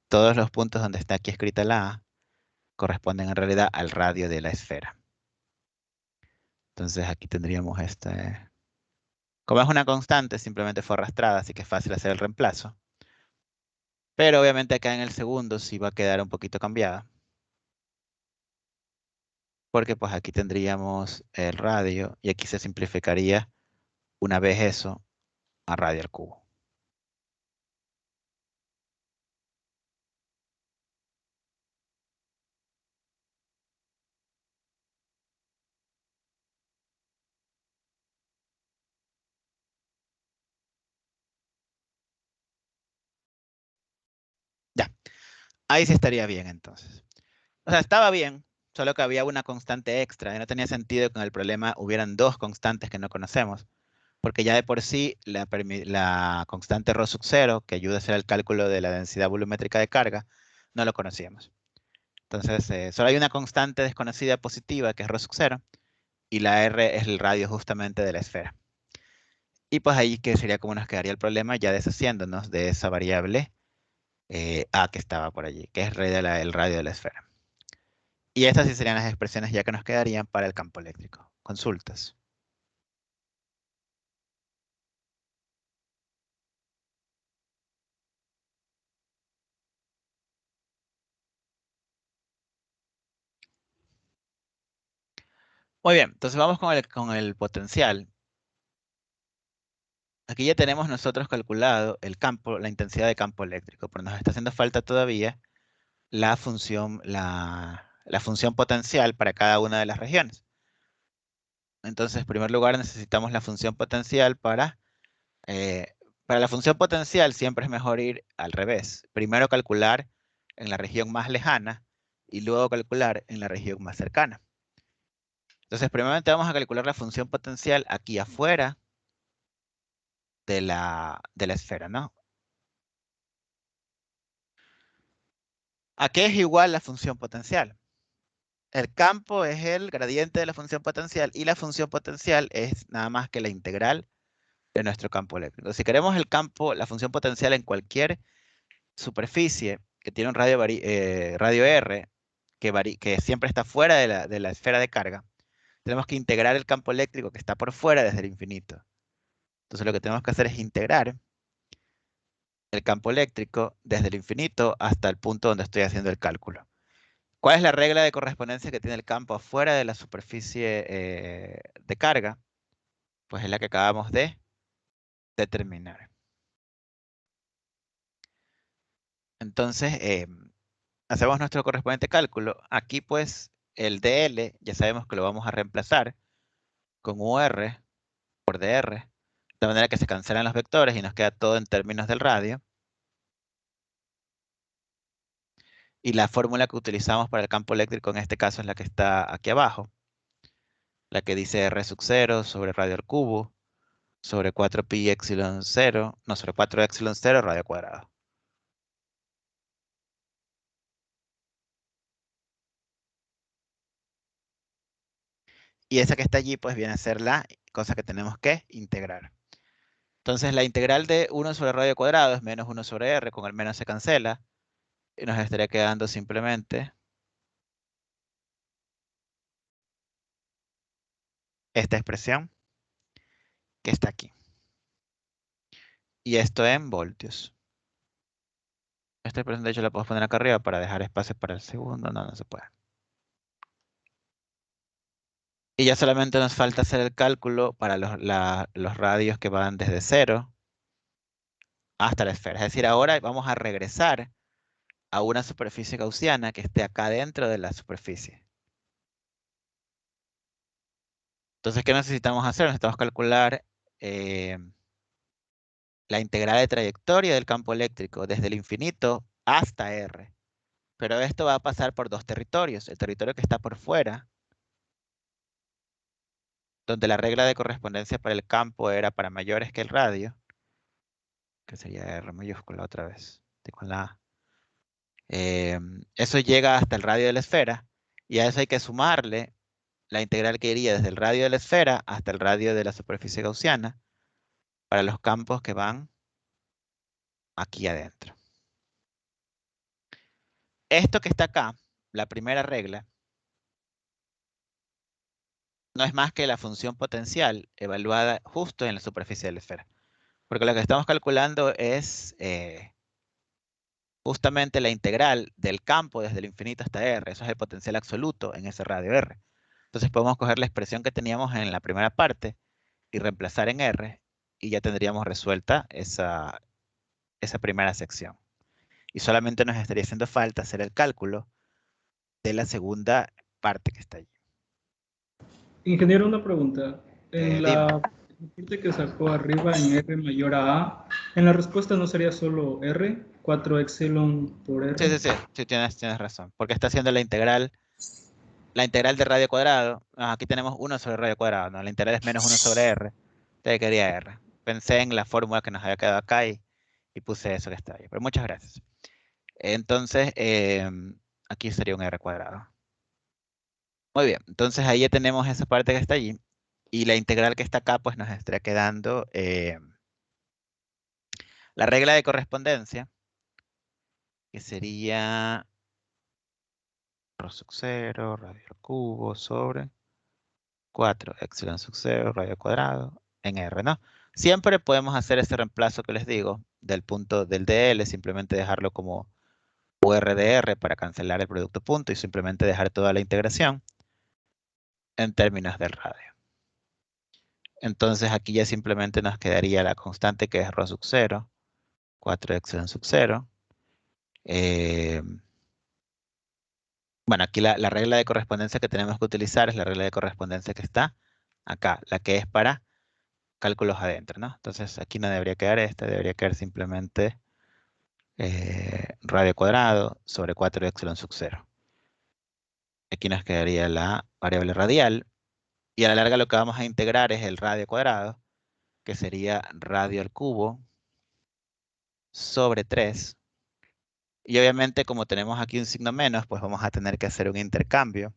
Todos los puntos donde está aquí escrita la A corresponden en realidad al radio de la esfera. Entonces aquí tendríamos este. Como es una constante, simplemente fue arrastrada, así que es fácil hacer el reemplazo. Pero obviamente acá en el segundo sí va a quedar un poquito cambiada. Porque pues aquí tendríamos el radio y aquí se simplificaría una vez eso a radio al cubo. Ya, ahí sí estaría bien entonces. O sea, estaba bien, solo que había una constante extra y no tenía sentido que en el problema hubieran dos constantes que no conocemos. Porque ya de por sí la constante ρ sub 0, que ayuda a hacer el cálculo de la densidad volumétrica de carga, no lo conocíamos. Entonces, solo hay una constante desconocida positiva, que es ρ sub 0, y la R es el radio justamente de la esfera. Y pues ahí que sería como nos quedaría el problema, ya deshaciéndonos de esa variable A que estaba por allí, que es el radio de la esfera. Y estas sí serían las expresiones ya que nos quedarían para el campo eléctrico. Consultas. Muy bien, entonces vamos con el potencial. Aquí ya tenemos nosotros calculado el campo, la intensidad de campo eléctrico, pero nos está haciendo falta todavía la función potencial para cada una de las regiones. Entonces, en primer lugar, necesitamos la función potencial para la función potencial siempre es mejor ir al revés. Primero calcular en la región más lejana y luego calcular en la región más cercana. Entonces, primeramente vamos a calcular la función potencial aquí afuera de la esfera, ¿no? ¿A qué es igual la función potencial? El campo es el gradiente de la función potencial y la función potencial es nada más que la integral de nuestro campo eléctrico. Si queremos la función potencial en cualquier superficie que tiene un radio R que siempre está fuera de la esfera de carga, tenemos que integrar el campo eléctrico que está por fuera desde el infinito. Entonces lo que tenemos que hacer es integrar el campo eléctrico desde el infinito hasta el punto donde estoy haciendo el cálculo. ¿Cuál es la regla de correspondencia que tiene el campo afuera de la superficie de carga? Pues es la que acabamos de determinar. Entonces, hacemos nuestro correspondiente cálculo. Aquí, pues, el dl ya sabemos que lo vamos a reemplazar con UR por dr, de manera que se cancelan los vectores y nos queda todo en términos del radio. Y la fórmula que utilizamos para el campo eléctrico en este caso es la que está aquí abajo, la que dice R sub 0 sobre radio al cubo sobre 4pi epsilon 0, no, sobre 4 epsilon 0 radio cuadrado. Y esa que está allí pues viene a ser la cosa que tenemos que integrar. Entonces la integral de 1 sobre radio cuadrado es menos 1 sobre r, con el menos se cancela, y nos estaría quedando simplemente esta expresión que está aquí. Y esto en voltios. Esta expresión de hecho la puedo poner acá arriba para dejar espacio para el segundo. No, no se puede. Y ya solamente nos falta hacer el cálculo para los radios que van desde 0 hasta la esfera. Es decir, ahora vamos a regresar a una superficie gaussiana que esté acá dentro de la superficie. Entonces, ¿qué necesitamos hacer? Necesitamos calcular la integral de trayectoria del campo eléctrico desde el infinito hasta R. Pero esto va a pasar por dos territorios. El territorio que está por fuera, donde la regla de correspondencia para el campo era para mayores que el radio, que sería R mayúscula otra vez, con la A. Eso llega hasta el radio de la esfera, y a eso hay que sumarle la integral que iría desde el radio de la esfera hasta el radio de la superficie gaussiana para los campos que van aquí adentro. Esto que está acá, la primera regla, no es más que la función potencial evaluada justo en la superficie de la esfera. Porque lo que estamos calculando es justamente la integral del campo desde el infinito hasta R. Eso es el potencial absoluto en ese radio R. Entonces podemos coger la expresión que teníamos en la primera parte y reemplazar en R, y ya tendríamos resuelta esa primera sección. Y solamente nos estaría haciendo falta hacer el cálculo de la segunda parte que está allí. Ingeniero, una pregunta. En la Dime. parte que sacó arriba en R mayor a, en la respuesta no sería solo R, 4 epsilon por R. Sí, tienes razón. Porque está haciendo la integral de radio cuadrado. Aquí tenemos 1 sobre radio cuadrado, ¿no? La integral es menos 1 sobre R. Entonces quería R. Pensé en la fórmula que nos había quedado acá y puse eso que está ahí. Pero muchas gracias. Entonces, aquí sería un R cuadrado. Muy bien, entonces ahí ya tenemos esa parte que está allí. Y la integral que está acá, pues nos estaría quedando la regla de correspondencia, que sería rho sub 0, radio al cubo, sobre 4 epsilon sub 0, radio al cuadrado, en R, ¿no? Siempre podemos hacer ese reemplazo que les digo, del punto del DL, simplemente dejarlo como UR de R para cancelar el producto punto y simplemente dejar toda la integración en términos del radio. Entonces aquí ya simplemente nos quedaría la constante que es rho sub 0, 4 epsilon sub 0. Bueno, aquí la regla de correspondencia que tenemos que utilizar es la regla de correspondencia que está acá, la que es para cálculos adentro, ¿no? Entonces aquí no debería quedar esta, debería quedar simplemente radio cuadrado sobre 4 epsilon sub 0. Aquí nos quedaría la variable radial, y a la larga lo que vamos a integrar es el radio cuadrado, que sería radio al cubo sobre 3. Y obviamente como tenemos aquí un signo menos, pues vamos a tener que hacer un intercambio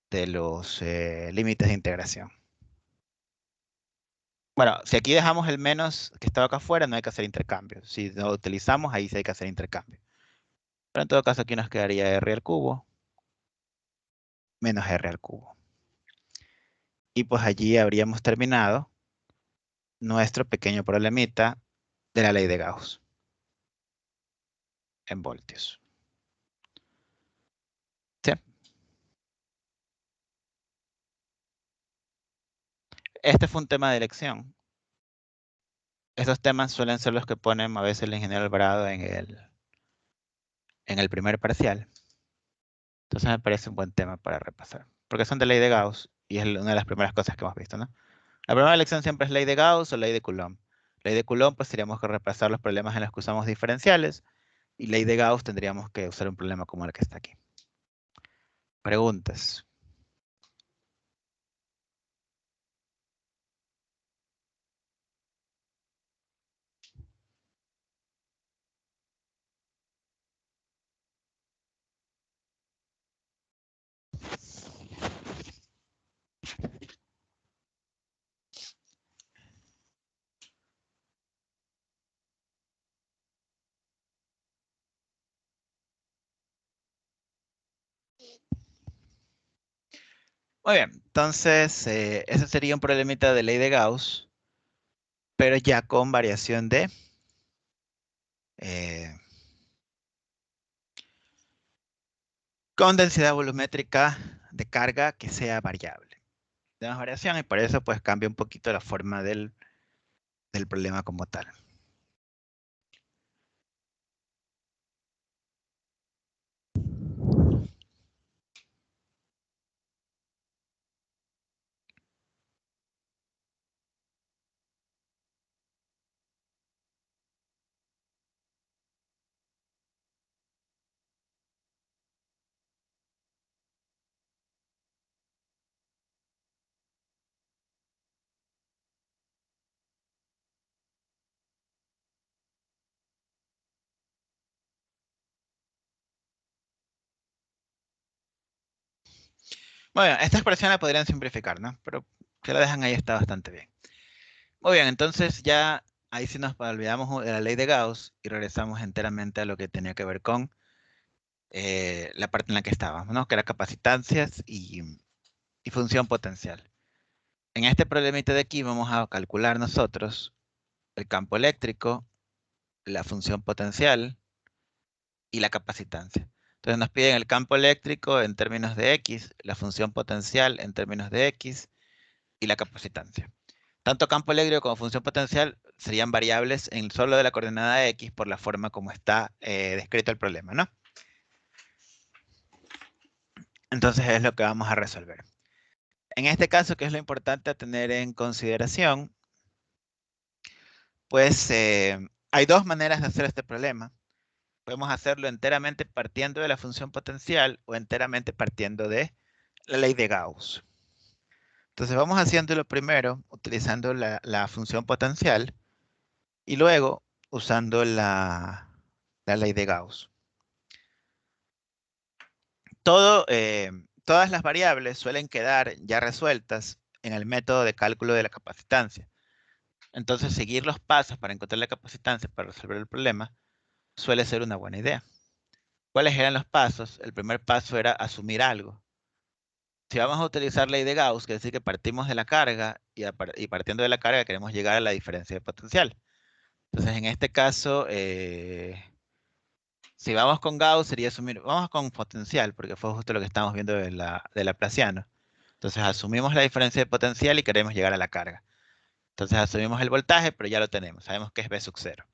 de los límites de integración. Bueno, si aquí dejamos el menos que estaba acá afuera, no hay que hacer intercambio. Si lo utilizamos, ahí sí hay que hacer intercambio. Pero en todo caso aquí nos quedaría R al cubo menos R al cubo. Y pues allí habríamos terminado nuestro pequeño problemita de la ley de Gauss en voltios. ¿Sí? Este fue un tema de elección. Estos temas suelen ser los que ponen a veces el ingeniero Alvarado en el primer parcial. Entonces me parece un buen tema para repasar. Porque son de ley de Gauss y es una de las primeras cosas que hemos visto, ¿no? La primera elección siempre es ley de Gauss o ley de Coulomb. Ley de Coulomb, pues tendríamos que repasar los problemas en los que usamos diferenciales. Y ley de Gauss tendríamos que usar un problema como el que está aquí. Preguntas. Muy bien, entonces ese sería un problemita de ley de Gauss, pero ya con variación de con densidad volumétrica de carga que sea variable. Tenemos variación y por eso pues cambia un poquito la forma del problema como tal. Bueno, esta expresión la podrían simplificar, ¿no? Pero si la dejan ahí está bastante bien. Muy bien, entonces ya ahí sí nos olvidamos de la ley de Gauss y regresamos enteramente a lo que tenía que ver con la parte en la que estábamos, ¿no? Que era capacitancias y función potencial. En este problemita de aquí vamos a calcular nosotros el campo eléctrico, la función potencial y la capacitancia. Entonces nos piden el campo eléctrico en términos de X, la función potencial en términos de X y la capacitancia. Tanto campo eléctrico como función potencial serían variables en solo de la coordenada X por la forma como está descrito el problema, ¿no? Entonces es lo que vamos a resolver. En este caso, ¿qué es lo importante a tener en consideración? Pues hay dos maneras de hacer este problema. Podemos hacerlo enteramente partiendo de la función potencial o enteramente partiendo de la ley de Gauss. Entonces vamos haciéndolo primero utilizando la función potencial y luego usando la ley de Gauss. Todas las variables suelen quedar ya resueltas en el método de cálculo de la capacitancia. Entonces seguir los pasos para encontrar la capacitancia para resolver el problema suele ser una buena idea. ¿Cuáles eran los pasos? El primer paso era asumir algo. Si vamos a utilizar ley de Gauss, quiere decir que partimos de la carga y partiendo de la carga queremos llegar a la diferencia de potencial. Entonces, en este caso, si vamos con Gauss sería asumir, vamos con potencial, porque fue justo lo que estamos viendo de Laplaciano. Entonces, asumimos la diferencia de potencial y queremos llegar a la carga. Entonces, asumimos el voltaje, pero ya lo tenemos, sabemos que es V sub 0.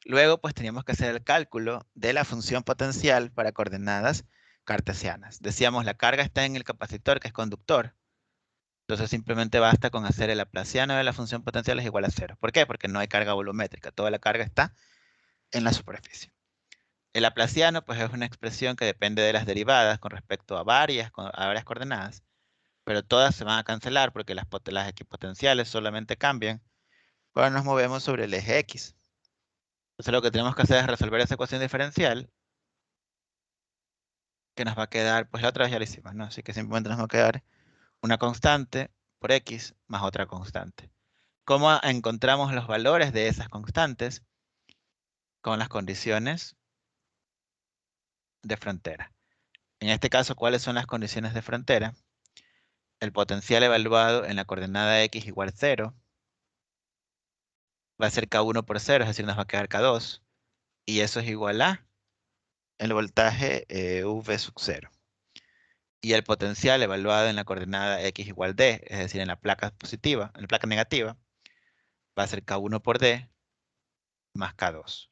Luego, pues teníamos que hacer el cálculo de la función potencial para coordenadas cartesianas. Decíamos, la carga está en el capacitor, que es conductor. Entonces simplemente basta con hacer el laplaciano de la función potencial es igual a 0. ¿Por qué? Porque no hay carga volumétrica. Toda la carga está en la superficie. El laplaciano, pues es una expresión que depende de las derivadas con respecto a varias coordenadas. Pero todas se van a cancelar porque las equipotenciales solamente cambian cuando nos movemos sobre el eje X. Entonces lo que tenemos que hacer es resolver esa ecuación diferencial que nos va a quedar, pues la otra vez ya lo hicimos, ¿no? Así que simplemente nos va a quedar una constante por X más otra constante. ¿Cómo encontramos los valores de esas constantes? Con las condiciones de frontera. En este caso, ¿cuáles son las condiciones de frontera? El potencial evaluado en la coordenada X igual 0 va a ser K1 por 0, es decir, nos va a quedar K2. Y eso es igual a el voltaje V sub 0. Y el potencial evaluado en la coordenada X igual D, es decir, en la placa positiva, en la placa negativa, va a ser K1 por D más K2.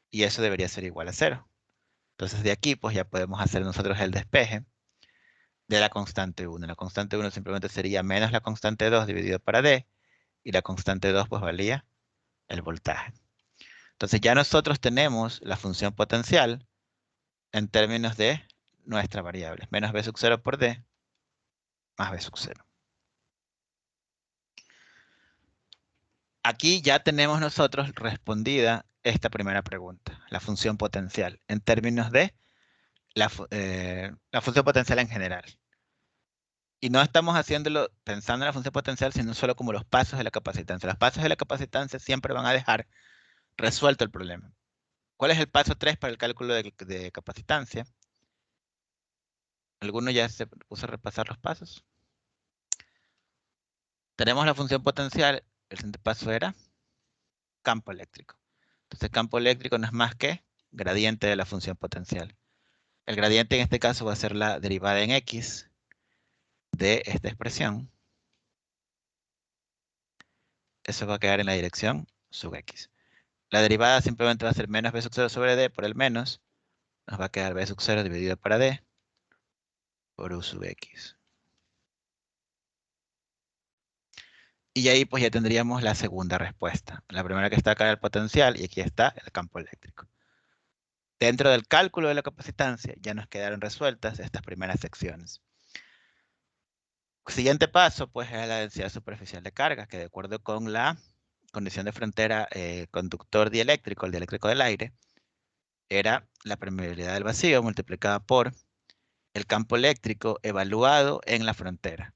Y eso debería ser igual a 0. Entonces de aquí pues ya podemos hacer nosotros el despeje de la constante 1. La constante 1 simplemente sería menos la constante 2 dividido para D. Y la constante 2 pues valía el voltaje. Entonces ya nosotros tenemos la función potencial en términos de nuestra variable. Menos V sub 0 por D más V sub 0. Aquí ya tenemos nosotros respondida esta primera pregunta, la función potencial, en términos de la función potencial en general. Y no estamos haciéndolo pensando en la función potencial, sino solo como los pasos de la capacitancia. Los pasos de la capacitancia siempre van a dejar resuelto el problema. ¿Cuál es el paso 3 para el cálculo de capacitancia? ¿Alguno ya se puso a repasar los pasos? Tenemos la función potencial, el siguiente paso era campo eléctrico. Entonces campo eléctrico no es más que gradiente de la función potencial. El gradiente en este caso va a ser la derivada en x de esta expresión. Eso va a quedar en la dirección sub x. La derivada simplemente va a ser menos b sub 0 sobre d por el menos. Nos va a quedar b sub 0 dividido para d por u sub x. Y ahí pues ya tendríamos la segunda respuesta. La primera que está acá era el potencial y aquí está el campo eléctrico. Dentro del cálculo de la capacitancia ya nos quedaron resueltas estas primeras secciones. Siguiente paso pues es la densidad superficial de carga, que de acuerdo con la condición de frontera conductor dieléctrico, el dieléctrico del aire, era la permeabilidad del vacío multiplicada por el campo eléctrico evaluado en la frontera.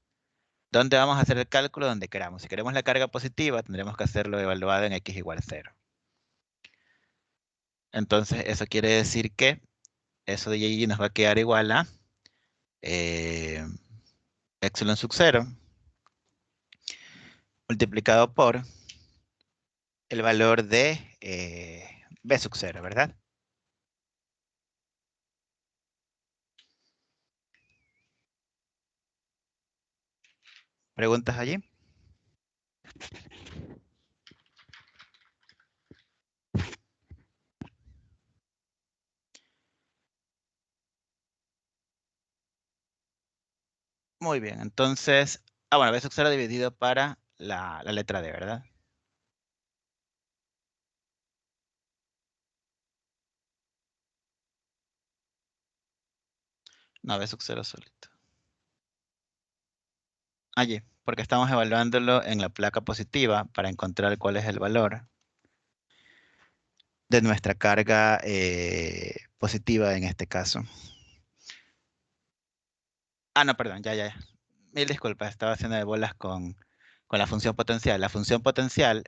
¿Dónde vamos a hacer el cálculo? Donde queramos. Si queremos la carga positiva, tendremos que hacerlo evaluado en x igual 0. Entonces, eso quiere decir que eso de allí nos va a quedar igual a epsilon sub 0 multiplicado por el valor de b sub 0, ¿verdad? ¿Preguntas allí? Muy bien, entonces, bueno, b sub 0 dividido para la letra D, ¿verdad? No, b sub 0 solito. Allí, porque estamos evaluándolo en la placa positiva para encontrar cuál es el valor de nuestra carga positiva en este caso. No, perdón, ya. Mil disculpas, estaba haciendo de bolas con la función potencial. La función potencial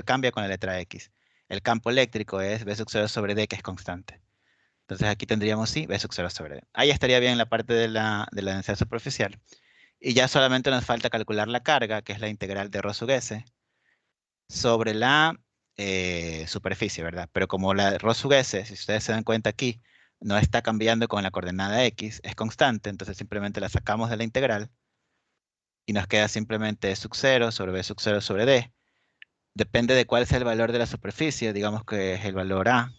cambia con la letra X. El campo eléctrico es B sub 0 sobre D, que es constante. Entonces aquí tendríamos sí, B sub 0 sobre D. Ahí estaría bien la parte de la densidad superficial. Y ya solamente nos falta calcular la carga, que es la integral de ρ sub S, sobre la superficie, ¿verdad? Pero como la ρ sub S, si ustedes se dan cuenta aquí, no está cambiando con la coordenada X, es constante, entonces simplemente la sacamos de la integral y nos queda simplemente E sub 0 sobre B sub 0 sobre D. Depende de cuál sea el valor de la superficie, digamos que es el valor A.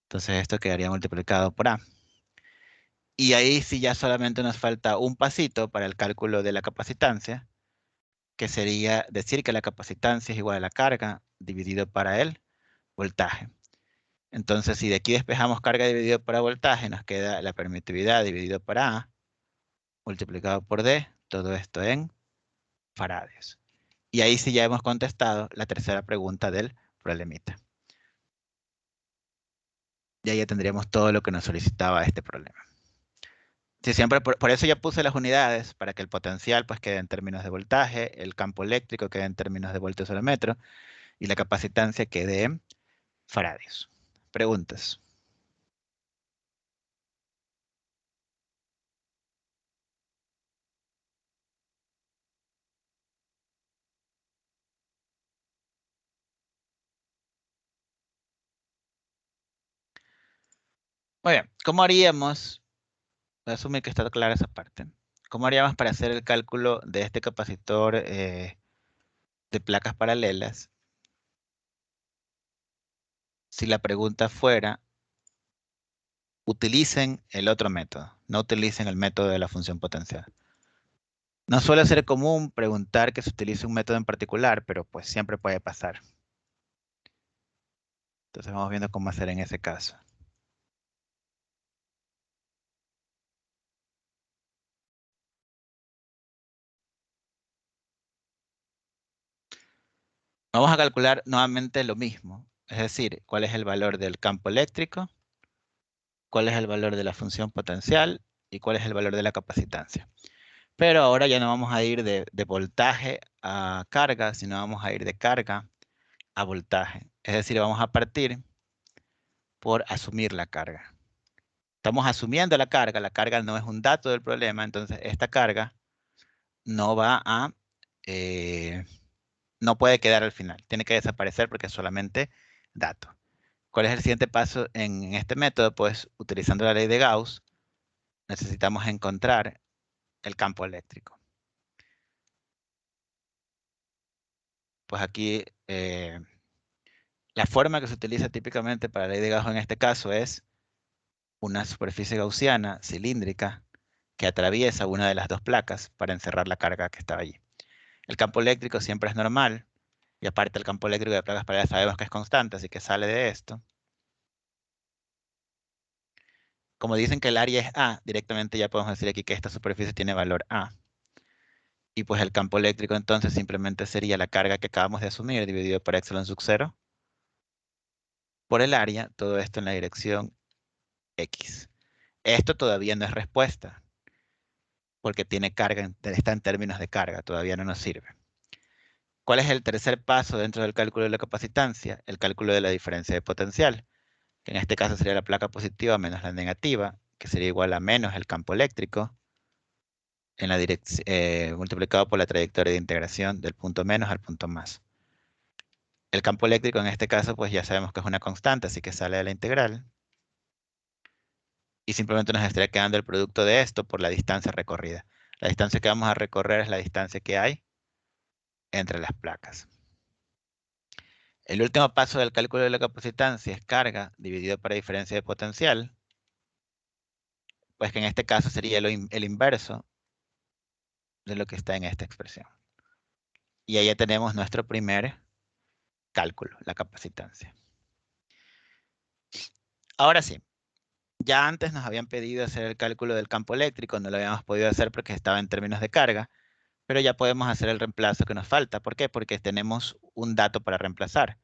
Entonces esto quedaría multiplicado por A. Y ahí sí ya solamente nos falta un pasito para el cálculo de la capacitancia, que sería decir que la capacitancia es igual a la carga dividido para el voltaje. Entonces, si de aquí despejamos carga dividido para voltaje, nos queda la permitividad dividido para A, multiplicado por D, todo esto en faradios. Y ahí sí ya hemos contestado la tercera pregunta del problemita. Y ahí ya tendríamos todo lo que nos solicitaba este problema. Sí, siempre por eso ya puse las unidades, para que el potencial pues quede en términos de voltaje, el campo eléctrico quede en términos de voltios sobre metro, y la capacitancia quede en faradios. Preguntas. Muy bien, ¿cómo haríamos? Voy a asumir que está clara esa parte. ¿Cómo haríamos para hacer el cálculo de este capacitor de placas paralelas? Si la pregunta fuera, utilicen el otro método, no utilicen el método de la función potencial. No suele ser común preguntar que se utilice un método en particular, pero pues siempre puede pasar. Entonces vamos viendo cómo hacer en ese caso. Vamos a calcular nuevamente lo mismo, es decir, cuál es el valor del campo eléctrico, cuál es el valor de la función potencial y cuál es el valor de la capacitancia. Pero ahora ya no vamos a ir de voltaje a carga, sino vamos a ir de carga a voltaje. Es decir, vamos a partir por asumir la carga. Estamos asumiendo la carga no es un dato del problema, entonces esta carga no va a, no puede quedar al final, tiene que desaparecer porque es solamente dato. ¿Cuál es el siguiente paso en este método? Pues utilizando la ley de Gauss, necesitamos encontrar el campo eléctrico. Pues aquí la forma que se utiliza típicamente para la ley de Gauss en este caso es una superficie gaussiana cilíndrica que atraviesa una de las dos placas para encerrar la carga que estaba allí. El campo eléctrico siempre es normal, y aparte el campo eléctrico de placas paralelas sabemos que es constante, así que sale de esto. Como dicen que el área es A, directamente ya podemos decir aquí que esta superficie tiene valor A. Y pues el campo eléctrico entonces simplemente sería la carga que acabamos de asumir dividido por epsilon sub 0 por el área, todo esto en la dirección X. Esto todavía no es respuesta, porque tiene carga, está en términos de carga, todavía no nos sirve. ¿Cuál es el tercer paso dentro del cálculo de la capacitancia? El cálculo de la diferencia de potencial, que en este caso sería la placa positiva menos la negativa, que sería igual a menos el campo eléctrico, en la multiplicado por la trayectoria de integración del punto menos al punto más. El campo eléctrico en este caso, pues ya sabemos que es una constante, así que sale de la integral. Y simplemente nos estaría quedando el producto de esto por la distancia recorrida. La distancia que vamos a recorrer es la distancia que hay entre las placas. El último paso del cálculo de la capacitancia es carga dividido por diferencia de potencial, pues que en este caso sería el inverso de lo que está en esta expresión. Y ahí ya tenemos nuestro primer cálculo, la capacitancia. Ahora sí, ya antes nos habían pedido hacer el cálculo del campo eléctrico, no lo habíamos podido hacer porque estaba en términos de carga, pero ya podemos hacer el reemplazo que nos falta. ¿Por qué? Porque tenemos un dato para reemplazar.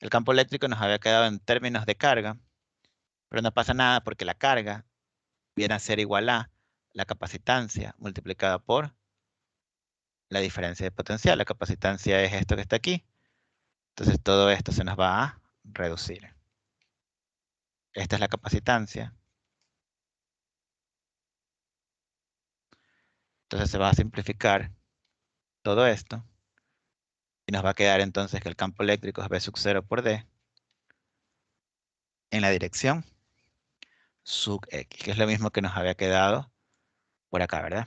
El campo eléctrico nos había quedado en términos de carga, pero no pasa nada porque la carga viene a ser igual a la capacitancia multiplicada por la diferencia de potencial. La capacitancia es esto que está aquí. Entonces todo esto se nos va a reducir. Esta es la capacitancia. Entonces se va a simplificar todo esto. Y nos va a quedar entonces que el campo eléctrico es B sub 0 por D en la dirección sub X, que es lo mismo que nos había quedado por acá, ¿verdad?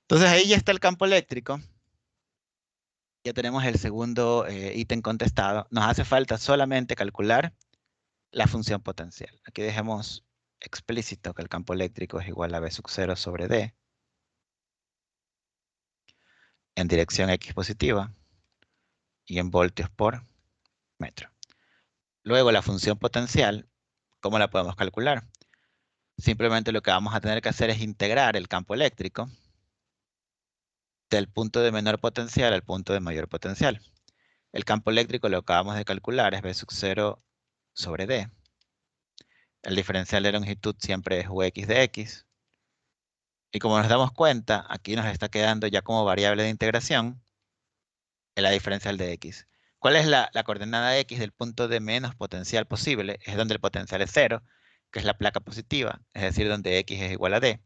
Entonces ahí ya está el campo eléctrico. Ya tenemos el segundo ítem contestado. Nos hace falta solamente calcular la función potencial. Aquí dejemos explícito que el campo eléctrico es igual a B sub 0 sobre D en dirección X positiva y en voltios por metro. Luego la función potencial, ¿cómo la podemos calcular? Simplemente lo que vamos a tener que hacer es integrar el campo eléctrico del punto de menor potencial al punto de mayor potencial. El campo eléctrico lo acabamos de calcular, es B sub 0 sobre D. El diferencial de longitud siempre es Ux de X. Y como nos damos cuenta, aquí nos está quedando ya como variable de integración la diferencial de X. ¿Cuál es la coordenada X del punto de menos potencial posible? Es donde el potencial es 0, que es la placa positiva, es decir, donde X es igual a D.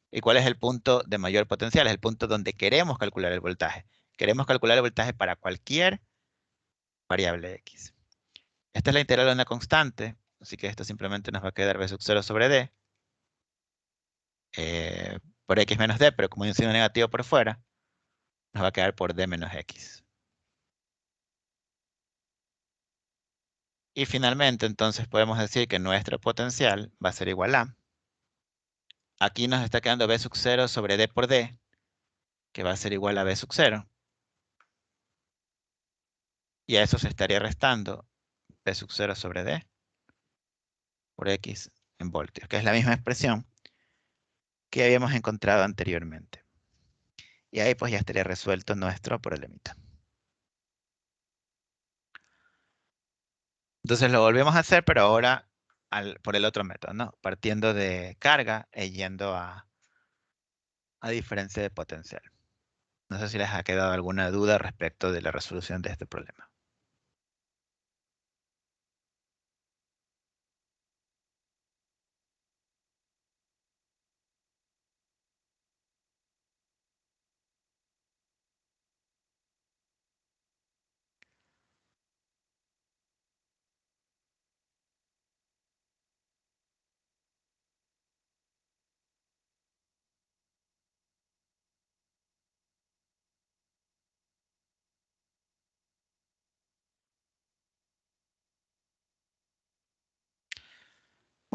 ¿Y cuál es el punto de mayor potencial? Es el punto donde queremos calcular el voltaje. Queremos calcular el voltaje para cualquier variable X. Esta es la integral de una constante, así que esto simplemente nos va a quedar B sub 0 sobre D por X menos D, pero como hay un signo negativo por fuera, nos va a quedar por D menos X. Y finalmente, entonces podemos decir que nuestro potencial va a ser igual a, aquí nos está quedando B sub 0 sobre D por D, que va a ser igual a B sub 0. Y a eso se estaría restando B sub 0 sobre D por X en voltios, que es la misma expresión que habíamos encontrado anteriormente. Y ahí pues ya estaría resuelto nuestro problemita. Entonces lo volvemos a hacer, pero ahora por el otro método, ¿no? Partiendo de carga e yendo a diferencia de potencial. No sé si les ha quedado alguna duda respecto de la resolución de este problema.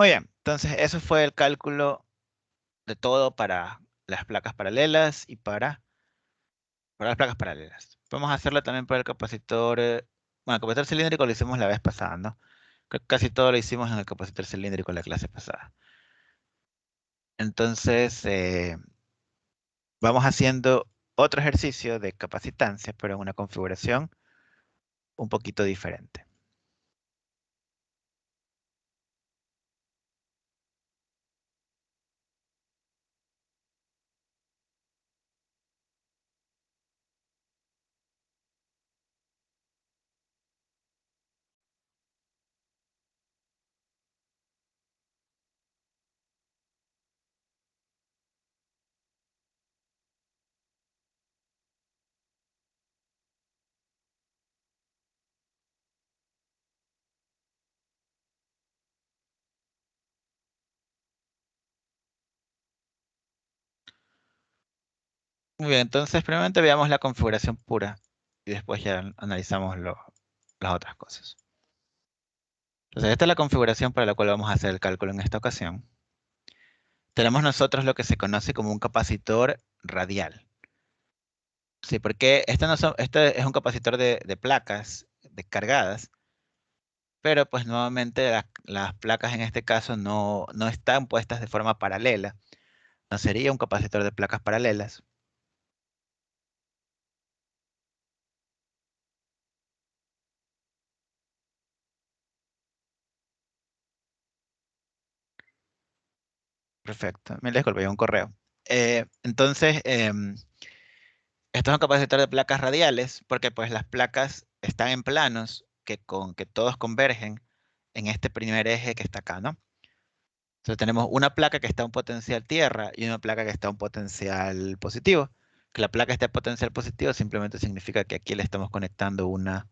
Muy bien, entonces eso fue el cálculo de todo para las placas paralelas y para las placas paralelas. Vamos a hacerlo también para el capacitor, bueno, el capacitor cilíndrico lo hicimos la vez pasada, ¿no? Casi todo lo hicimos en el capacitor cilíndrico en la clase pasada. Entonces, vamos haciendo otro ejercicio de capacitancia, pero en una configuración un poquito diferente. Muy bien, entonces primeramente veamos la configuración pura y después ya analizamos las otras cosas. Entonces, esta es la configuración para la cual vamos a hacer el cálculo en esta ocasión. Tenemos nosotros lo que se conoce como un capacitor radial. Sí, porque este es un capacitor de placas cargadas, pero pues nuevamente las placas en este caso no están puestas de forma paralela. No sería un capacitor de placas paralelas. Perfecto. Me disculpo, hay un correo. Entonces, esto es un capacitor de placas radiales porque pues las placas están en planos que todos convergen en este primer eje que está acá, ¿no? Entonces tenemos una placa que está a un potencial tierra y una placa que está a un potencial positivo. Que la placa esté a potencial positivo simplemente significa que aquí le estamos conectando una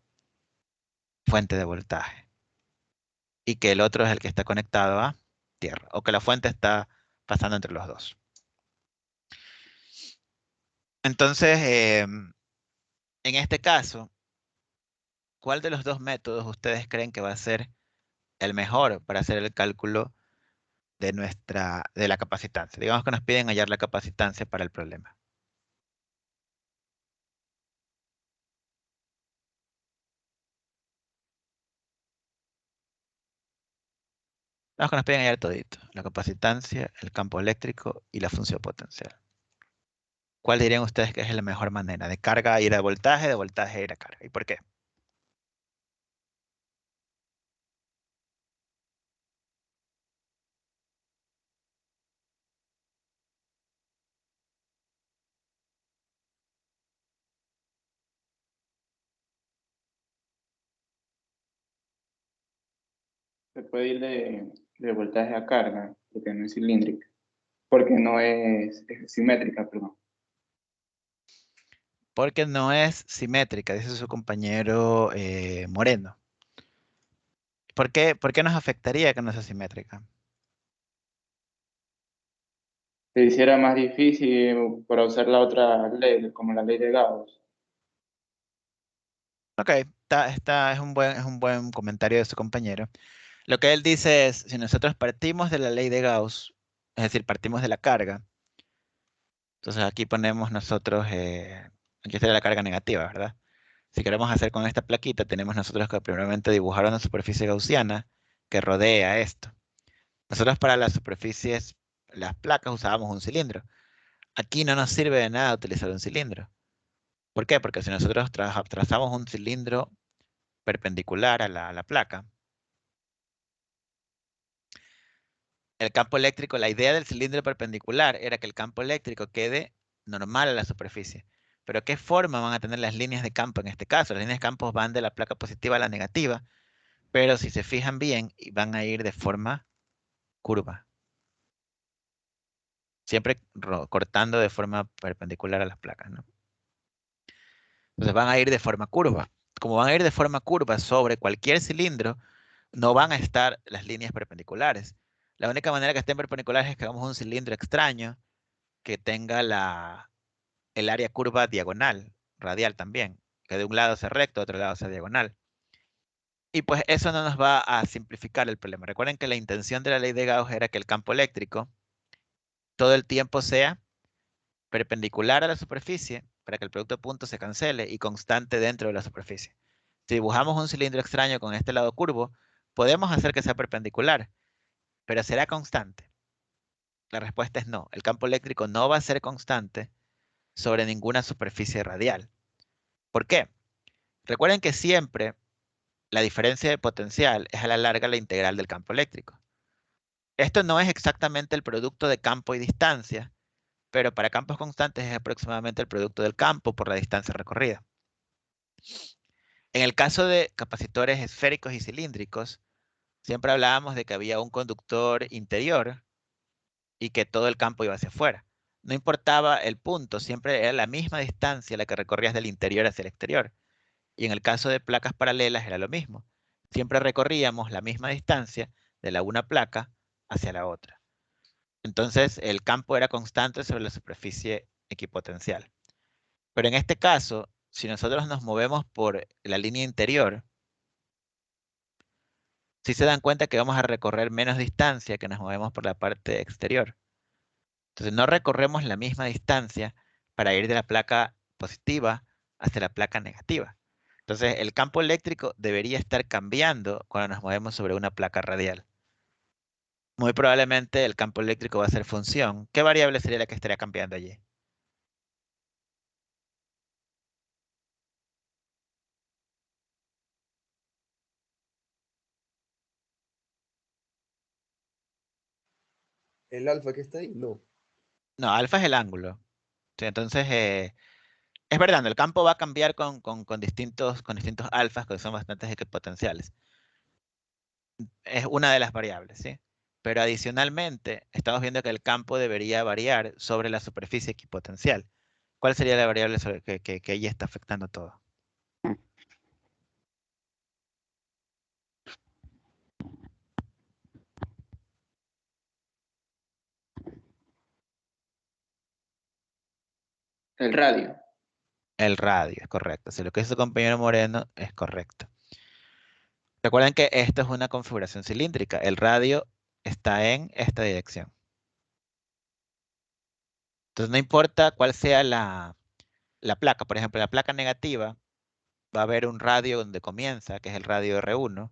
fuente de voltaje. Y que el otro es el que está conectado a tierra. O que la fuente está pasando entre los dos. Entonces, en este caso, ¿cuál de los dos métodos ustedes creen que va a ser el mejor para hacer el cálculo de la capacitancia? Digamos que nos piden hallar la capacitancia para el problema. Digamos que nos piden hallar todito. La capacitancia, el campo eléctrico y la función potencial. ¿Cuál dirían ustedes que es la mejor manera? ¿De carga a ir a voltaje, de voltaje a ir a carga? ¿Y por qué? Se puede ir de voltaje a carga, porque no es cilíndrica, porque no es simétrica, perdón. Porque no es simétrica, dice su compañero Moreno. ¿Por qué nos afectaría que no sea simétrica? Se hiciera más difícil para usar la otra ley, como la ley de Gauss. Ok, es un buen comentario de su compañero. Lo que él dice es, si nosotros partimos de la ley de Gauss, es decir, partimos de la carga, entonces aquí ponemos nosotros, aquí está la carga negativa, ¿verdad? Si queremos hacer con esta plaquita, tenemos nosotros que primeramente dibujar una superficie gaussiana que rodea esto. Nosotros para las superficies, las placas usábamos un cilindro. Aquí no nos sirve de nada utilizar un cilindro. ¿Por qué? Porque si nosotros trazamos un cilindro perpendicular a la placa, el campo eléctrico, la idea del cilindro perpendicular era que el campo eléctrico quede normal a la superficie. Pero ¿qué forma van a tener las líneas de campo en este caso? Las líneas de campo van de la placa positiva a la negativa, pero si se fijan bien, van a ir de forma curva. Siempre cortando de forma perpendicular a las placas, ¿no? Entonces van a ir de forma curva. Como van a ir de forma curva sobre cualquier cilindro, no van a estar las líneas perpendiculares. La única manera que estén perpendiculares es que hagamos un cilindro extraño que tenga el área curva diagonal, radial también, que de un lado sea recto, de otro lado sea diagonal. Y pues eso no nos va a simplificar el problema. Recuerden que la intención de la ley de Gauss era que el campo eléctrico todo el tiempo sea perpendicular a la superficie para que el producto de puntos se cancele y constante dentro de la superficie. Si dibujamos un cilindro extraño con este lado curvo, podemos hacer que sea perpendicular, pero ¿será constante? La respuesta es no. El campo eléctrico no va a ser constante sobre ninguna superficie radial. ¿Por qué? Recuerden que siempre la diferencia de potencial es a la larga la integral del campo eléctrico. Esto no es exactamente el producto de campo y distancia, pero para campos constantes es aproximadamente el producto del campo por la distancia recorrida. En el caso de capacitores esféricos y cilíndricos, siempre hablábamos de que había un conductor interior y que todo el campo iba hacia afuera. No importaba el punto, siempre era la misma distancia la que recorrías del interior hacia el exterior. Y en el caso de placas paralelas era lo mismo. Siempre recorríamos la misma distancia de la una placa hacia la otra. Entonces el campo era constante sobre la superficie equipotencial. Pero en este caso, si nosotros nos movemos por la línea interior, sí se dan cuenta que vamos a recorrer menos distancia que nos movemos por la parte exterior. Entonces no recorremos la misma distancia para ir de la placa positiva hacia la placa negativa. Entonces el campo eléctrico debería estar cambiando cuando nos movemos sobre una placa radial. Muy probablemente el campo eléctrico va a ser función. ¿Qué variable sería la que estaría cambiando allí? El alfa que está ahí, no. No, alfa es el ángulo. Sí, entonces, es verdad, ¿no? El campo va a cambiar con distintos alfas, que son bastantes equipotenciales. Es una de las variables, ¿sí? Pero adicionalmente, estamos viendo que el campo debería variar sobre la superficie equipotencial. ¿Cuál sería la variable sobre que ella está afectando todo? El radio. El radio, es correcto. Si lo que hizo su compañero Moreno es correcto. Recuerden que esto es una configuración cilíndrica. El radio está en esta dirección. Entonces no importa cuál sea la placa. Por ejemplo, la placa negativa va a haber un radio donde comienza, que es el radio R1,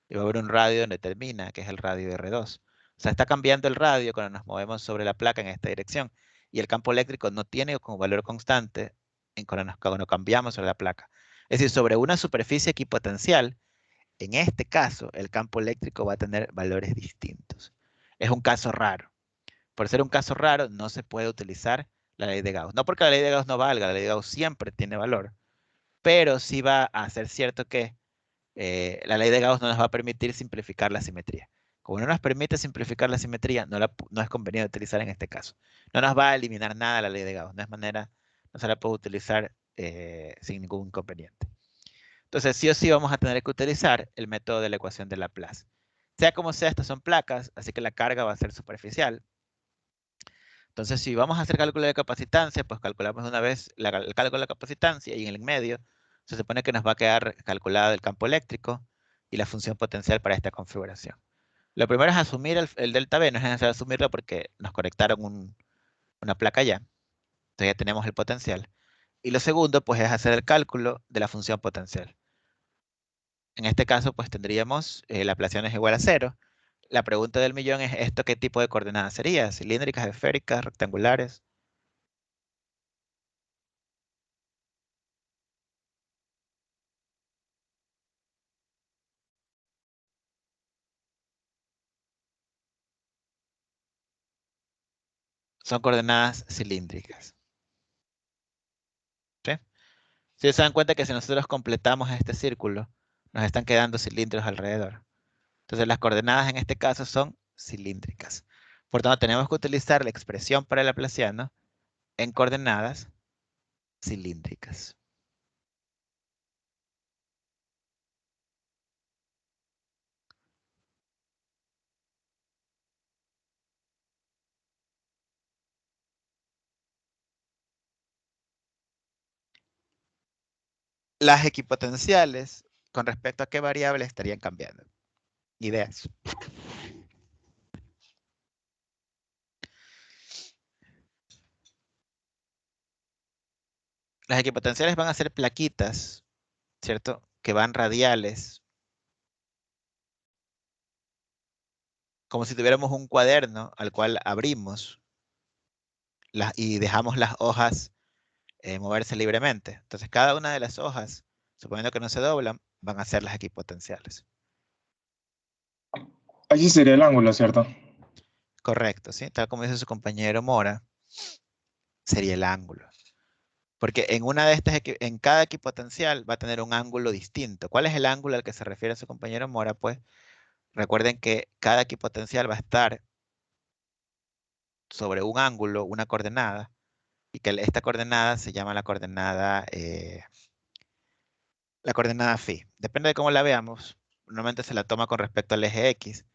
y va a haber un radio donde termina, que es el radio R2. O sea, está cambiando el radio cuando nos movemos sobre la placa en esta dirección. Y el campo eléctrico no tiene como valor constante cuando cambiamos sobre la placa. Es decir, sobre una superficie equipotencial, en este caso, el campo eléctrico va a tener valores distintos. Es un caso raro. Por ser un caso raro, no se puede utilizar la ley de Gauss. No porque la ley de Gauss no valga, la ley de Gauss siempre tiene valor, pero sí va a ser cierto que la ley de Gauss no nos va a permitir simplificar la simetría. Como no nos permite simplificar la simetría, no es conveniente utilizar en este caso. No nos va a eliminar nada la ley de Gauss, no se la puede utilizar sin ningún inconveniente. Entonces, sí o sí vamos a tener que utilizar el método de la ecuación de Laplace. Sea como sea, estas son placas, así que la carga va a ser superficial. Entonces, si vamos a hacer cálculo de capacitancia, pues calculamos de una vez el cálculo de capacitancia y en el medio se supone que nos va a quedar calculado el campo eléctrico y la función potencial para esta configuración. Lo primero es asumir el delta V, no es necesario asumirlo porque nos conectaron una placa ya. Entonces ya tenemos el potencial. Y lo segundo, pues es hacer el cálculo de la función potencial. En este caso, pues tendríamos la aplación es igual a 0. La pregunta del millón es, ¿esto qué tipo de coordenadas sería? ¿Cilíndricas, esféricas, rectangulares? Son coordenadas cilíndricas. ¿Sí? Si se dan cuenta que si nosotros completamos este círculo, nos están quedando cilindros alrededor. Entonces las coordenadas en este caso son cilíndricas. Por tanto, tenemos que utilizar la expresión para el laplaciano en coordenadas cilíndricas. Las equipotenciales con respecto a qué variable estarían cambiando. Ideas. Las equipotenciales van a ser plaquitas, ¿cierto? Que van radiales. Como si tuviéramos un cuaderno al cual abrimos y dejamos las hojas moverse libremente. Entonces, cada una de las hojas, suponiendo que no se doblan, van a ser las equipotenciales. Allí sería el ángulo, ¿cierto? Correcto, ¿sí? Tal como dice su compañero Mora, sería el ángulo. Porque en una de estas, en cada equipotencial va a tener un ángulo distinto. ¿Cuál es el ángulo al que se refiere su compañero Mora? Pues recuerden que cada equipotencial va a estar sobre un ángulo, una coordenada, y que esta coordenada se llama la coordenada phi. Depende de cómo la veamos. Normalmente se la toma con respecto al eje X.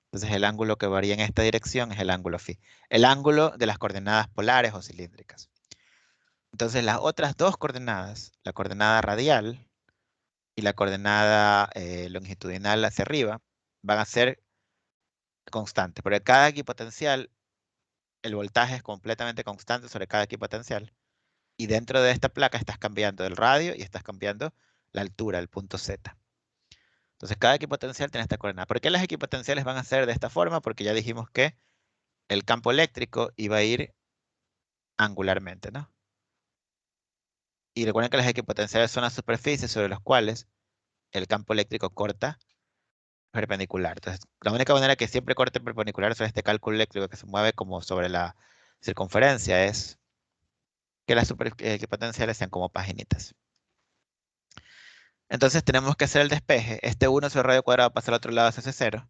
Entonces el ángulo que varía en esta dirección es el ángulo phi. El ángulo de las coordenadas polares o cilíndricas. Entonces las otras dos coordenadas, la coordenada radial y la coordenada longitudinal hacia arriba, van a ser constantes. Porque cada equipotencial, el voltaje es completamente constante sobre cada equipotencial. Y dentro de esta placa estás cambiando el radio y estás cambiando la altura, el punto Z. Entonces cada equipotencial tiene esta coordenada. ¿Por qué las equipotenciales van a ser de esta forma? Porque ya dijimos que el campo eléctrico iba a ir angularmente, ¿no? Y recuerden que las equipotenciales son las superficies sobre las cuales el campo eléctrico corta perpendicular. Entonces, la única manera que siempre corte perpendicular sobre este cálculo eléctrico que se mueve como sobre la circunferencia es que las equipotenciales sean como paginitas. Entonces tenemos que hacer el despeje. Este 1 sobre radio cuadrado pasa al otro lado hacia 0.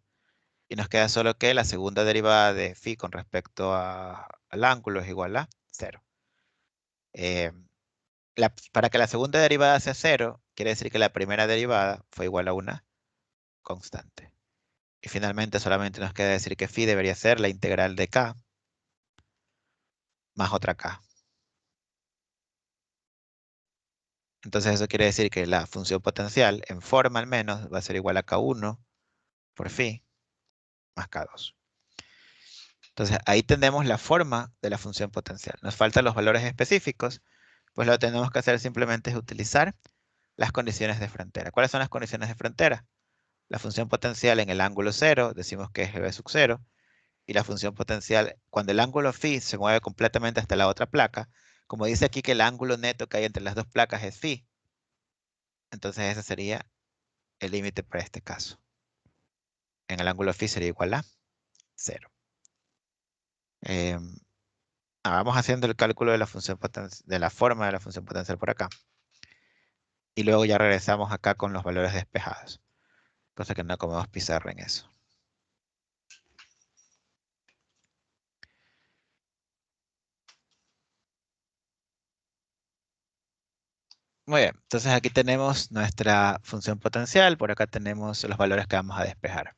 Y nos queda solo que la segunda derivada de phi con respecto al ángulo es igual a 0. Para que la segunda derivada sea 0, quiere decir que la primera derivada fue igual a una constante. Y finalmente solamente nos queda decir que phi debería ser la integral de k más otra k. Entonces eso quiere decir que la función potencial, en forma al menos, va a ser igual a k1 por phi más k2. Entonces ahí tenemos la forma de la función potencial. Nos faltan los valores específicos, pues lo que tenemos que hacer simplemente es utilizar las condiciones de frontera. ¿Cuáles son las condiciones de frontera? La función potencial en el ángulo 0, decimos que es g sub 0, y la función potencial, cuando el ángulo phi se mueve completamente hasta la otra placa, como dice aquí que el ángulo neto que hay entre las dos placas es phi, entonces ese sería el límite para este caso. En el ángulo phi sería igual a 0. Vamos haciendo el cálculo de la función de la forma de la función potencial por acá. Y luego ya regresamos acá con los valores despejados. Cosa que no comemos pizarra en eso. Muy bien, entonces aquí tenemos nuestra función potencial, por acá tenemos los valores que vamos a despejar.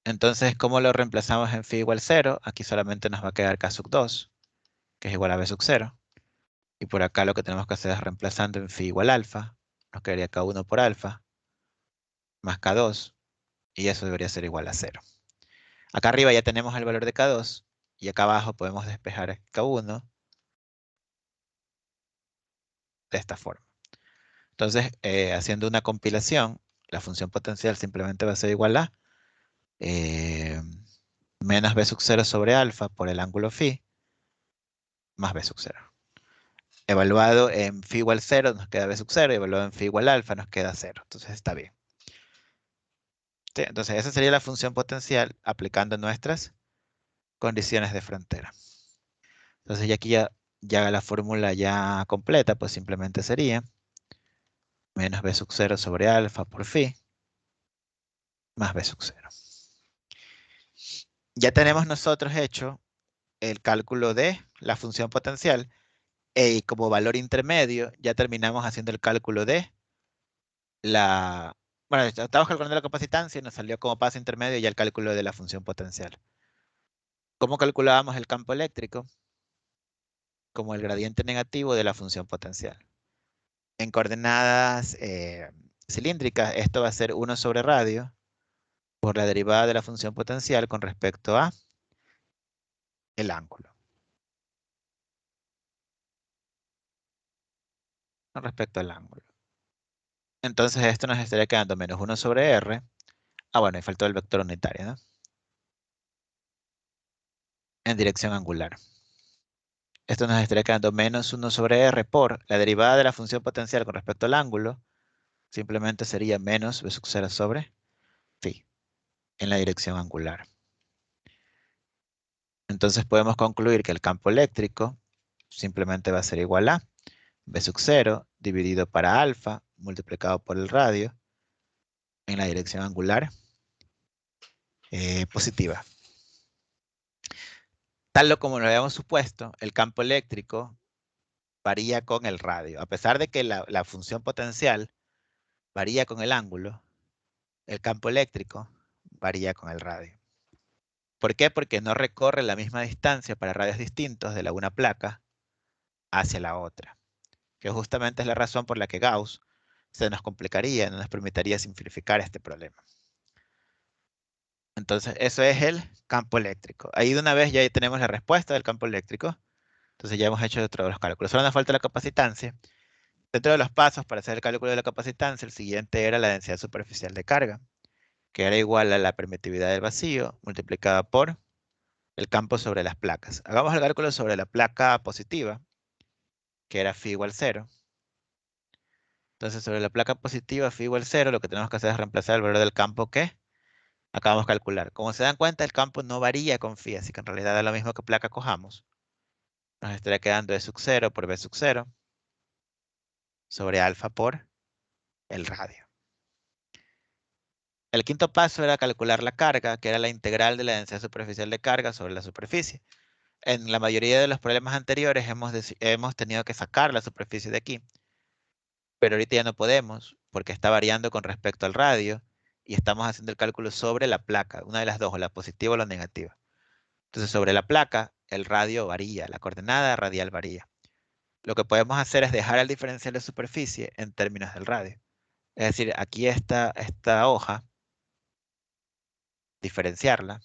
Entonces, ¿cómo lo reemplazamos en phi igual 0? Aquí solamente nos va a quedar k sub 2, que es igual a b sub 0. Y por acá lo que tenemos que hacer es reemplazando en phi igual alfa, nos quedaría k1 por alfa, más k2, y eso debería ser igual a 0. Acá arriba ya tenemos el valor de k2, y acá abajo podemos despejar k1 de esta forma. Entonces, haciendo una compilación, la función potencial simplemente va a ser igual a menos b sub 0 sobre alfa por el ángulo phi, más b sub 0. Evaluado en phi igual 0 nos queda b sub 0, y evaluado en phi igual alfa nos queda 0. Entonces está bien. ¿Sí? Entonces esa sería la función potencial aplicando nuestras condiciones de frontera. Entonces ya aquí ya la fórmula ya completa, pues simplemente sería menos b sub 0 sobre alfa por phi más b sub 0. Ya tenemos nosotros hecho el cálculo de la función potencial, y como valor intermedio ya terminamos haciendo el cálculo de bueno, estamos calculando la capacitancia y nos salió como paso intermedio ya el cálculo de la función potencial. ¿Cómo calculábamos el campo eléctrico? Como el gradiente negativo de la función potencial. En coordenadas cilíndricas, esto va a ser 1 sobre radio por la derivada de la función potencial con respecto a el ángulo. Con respecto al ángulo. Entonces esto nos estaría quedando menos 1 sobre r. Ah, bueno, y faltó el vector unitario, ¿no? En dirección angular. Esto nos estaría quedando menos 1 sobre r por la derivada de la función potencial con respecto al ángulo. Simplemente sería menos v sub 0 sobre phi en la dirección angular. Entonces podemos concluir que el campo eléctrico simplemente va a ser igual a v sub 0 dividido para alfa multiplicado por el radio en la dirección angular positiva. Tal como lo habíamos supuesto, el campo eléctrico varía con el radio. A pesar de que la función potencial varía con el ángulo, el campo eléctrico varía con el radio. ¿Por qué? Porque no recorre la misma distancia para radios distintos de la una placa hacia la otra, que justamente es la razón por la que Gauss se nos complicaría, no nos permitiría simplificar este problema. Entonces, eso es el campo eléctrico. Ahí de una vez ya tenemos la respuesta del campo eléctrico. Entonces ya hemos hecho todos los cálculos. Solo nos falta la capacitancia. Dentro de los pasos para hacer el cálculo de la capacitancia, el siguiente era la densidad superficial de carga, que era igual a la permitividad del vacío multiplicada por el campo sobre las placas. Hagamos el cálculo sobre la placa positiva, que era phi igual 0. Entonces, sobre la placa positiva, phi igual 0, lo que tenemos que hacer es reemplazar el valor del campo que acabamos de calcular. Como se dan cuenta, el campo no varía con phi, así que en realidad da lo mismo que placa cojamos. Nos estaría quedando E sub 0 por B sub 0 sobre alfa por el radio. El quinto paso era calcular la carga, que era la integral de la densidad superficial de carga sobre la superficie. En la mayoría de los problemas anteriores hemos tenido que sacar la superficie de aquí, pero ahorita ya no podemos porque está variando con respecto al radio y estamos haciendo el cálculo sobre la placa, una de las dos, o la positiva o la negativa. Entonces, sobre la placa, el radio varía, la coordenada radial varía. Lo que podemos hacer es dejar el diferencial de superficie en términos del radio. Es decir, aquí esta hoja, diferenciarla,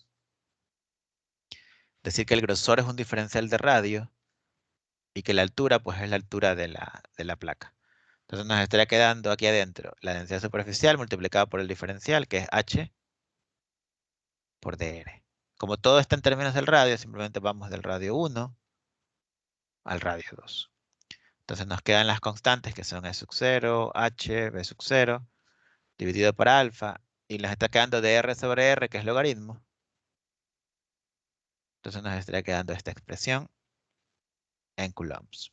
decir que el grosor es un diferencial de radio y que la altura pues es la altura de la placa. Entonces nos estaría quedando aquí adentro la densidad superficial multiplicada por el diferencial, que es H por dr. Como todo está en términos del radio, simplemente vamos del radio 1 al radio 2. Entonces nos quedan las constantes que son E sub 0, H, B sub 0, dividido por alfa, y nos está quedando dr sobre r, que es logaritmo. Entonces nos estaría quedando esta expresión en coulombs.